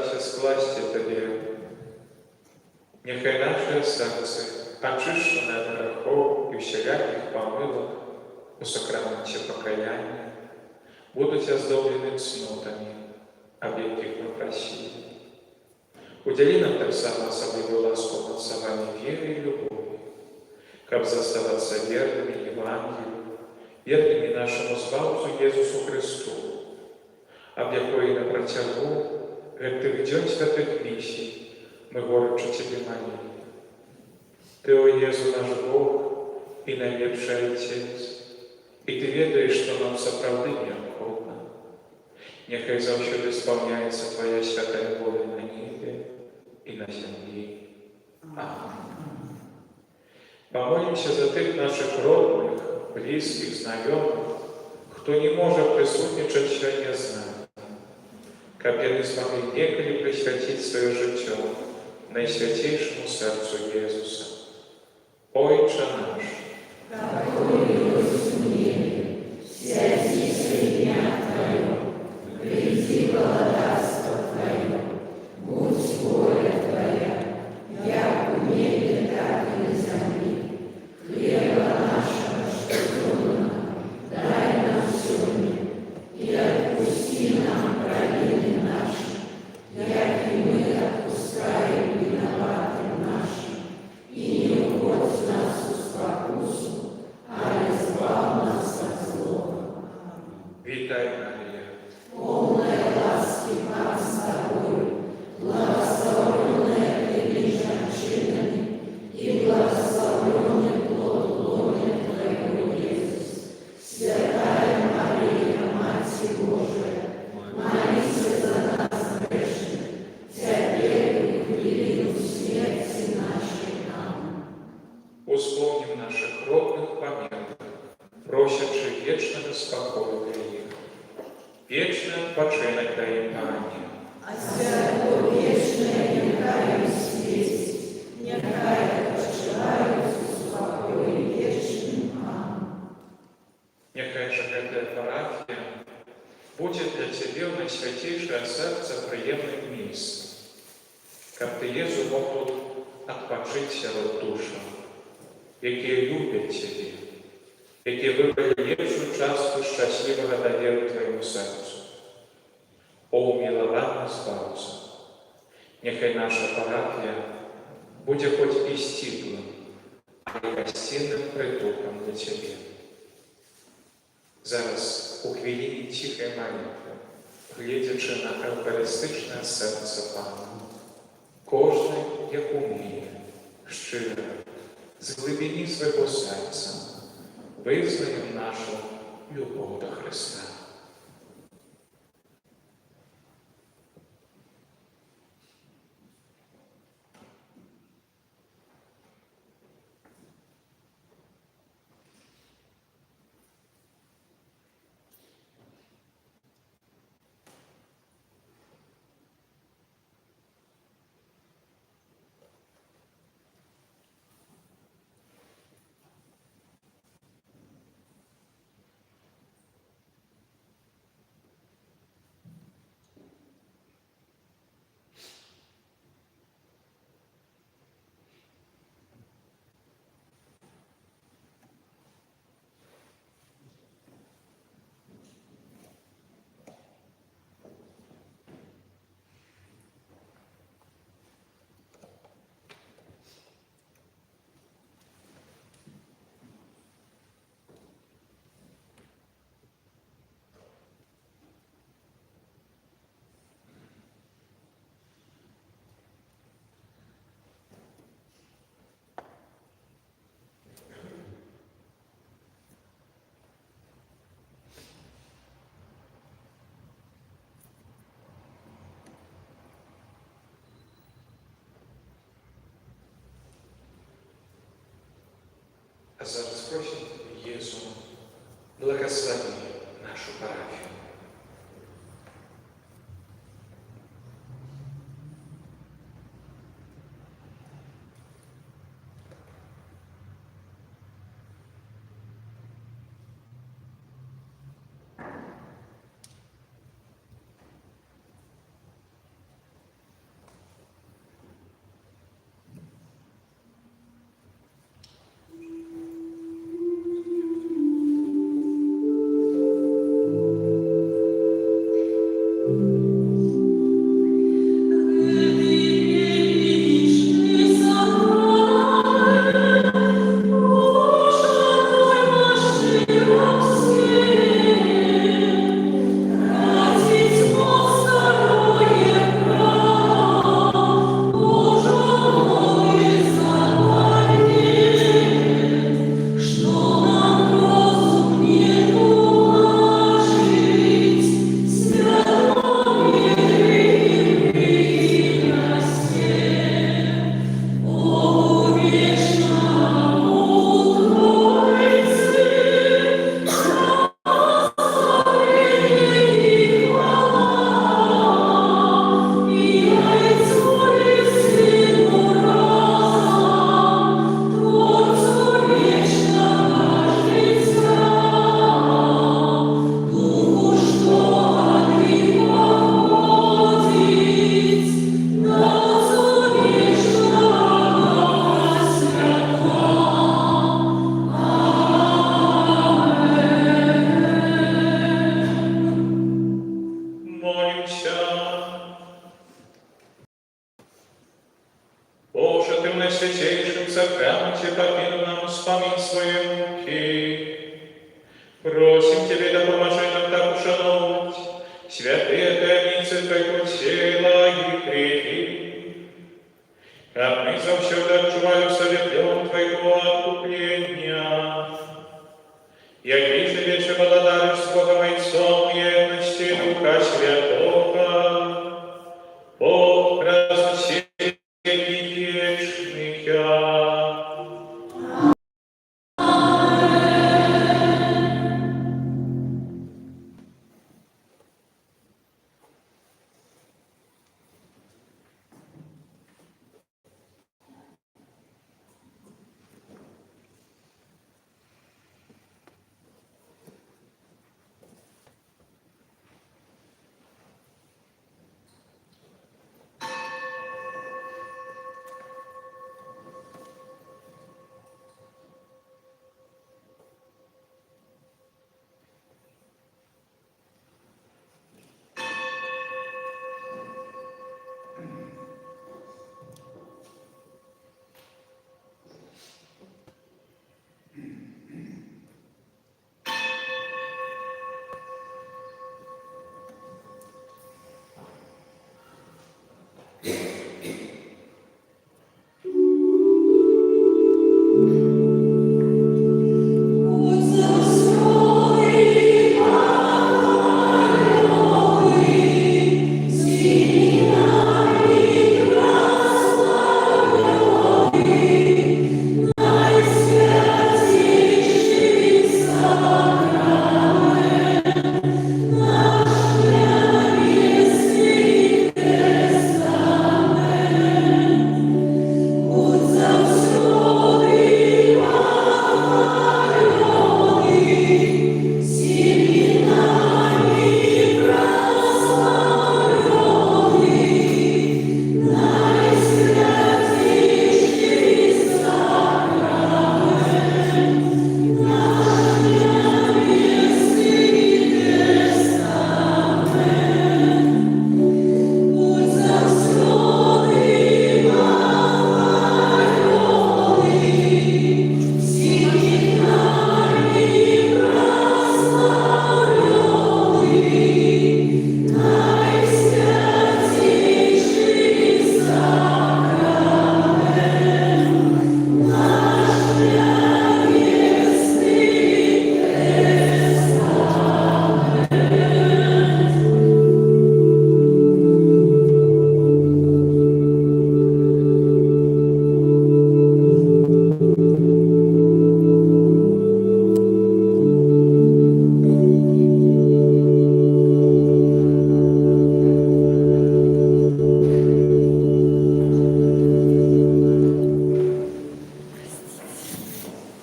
стараемся скласти Тебе. Нехай наше серце, очищене від грехов і всіляких помилок у сакраменті покаяння, будуть оздоблені цнотами, об яких ми просили. Удели нам так само особливую ласку мацования веры и любови, как заставаться верными Евангелию, верными нашему Спасу Иисусу Христу, об якої на протягу этих дней святых миссий мы горячо Тебе молим. Ты, о Иисус, наш Бог и наилепший Отец, и Ты ведаешь, что нам соправды необходимо. Нехай завсюду исполняется Твоя святая воля на небе и на земле. Аминь. Помолимся за тих наших родных, близких, знайомых, хто не может присутничать сьогодні з нами, как они смогли некогда присвятить свое життя Найсвятейшему сердцу Иисуса. Отче наш, святится имя Твое, приди володарство Твое, будь воля Твоя, як в небе, так и на земле. Хлеба нашего насущного дай нам сегодня, и отпусти нам провины наши, як и мы отпускаем виноватым нашим, и не вводь нас в спокусу, а избавь нас от злого. вітай, Марія, Полная ласки Пан с тобой, благословенная ты между женщинами, и благословенный плод лона Твоего, Иисус. Святая Мария, Матерь Божия, молись за нас грешных, теперь и в годину смерти нашей. Аминь. условим наших родных помилуй, просячи вечного спокою для них. Вечный odpoczynek daje Panie. А свято вечное нехай светит, нехай почивают в спокое вечным. Аминь. Нехай же эта парафия будет для Тебя в Найсвятейшее Сердце приемным местом, как Ты, Езу, мог тут отпочить серед душам, які люблять Тебе, які вибрали єдину частку щасливого довіру Твоєму серцю. О умилованный Спасу, нехай наша парафія буде хоч і стіплим, а й гостинним притулком для Тебе. Зараз у хвилині тихої молитви, глядячи на евхаристичне серце Пана, кожний, як уміє, щиро, з глибини свого серця, визнаємо нашу любов до Христа. А зараз просим Єсу, благослови нашу парафію. Молимся. Боже, Ты в наисвятейшем сакраменте покинул нам вспомнить свои муки. Просим Тебя, да поможи нам так ушановывать святые таинцы Твоего тела и крови, как мы завсегда отчували в совет Твоего откупления. Яки же вече благодаришь с Богом Отцом и едности Духа Святого, Бог разлучил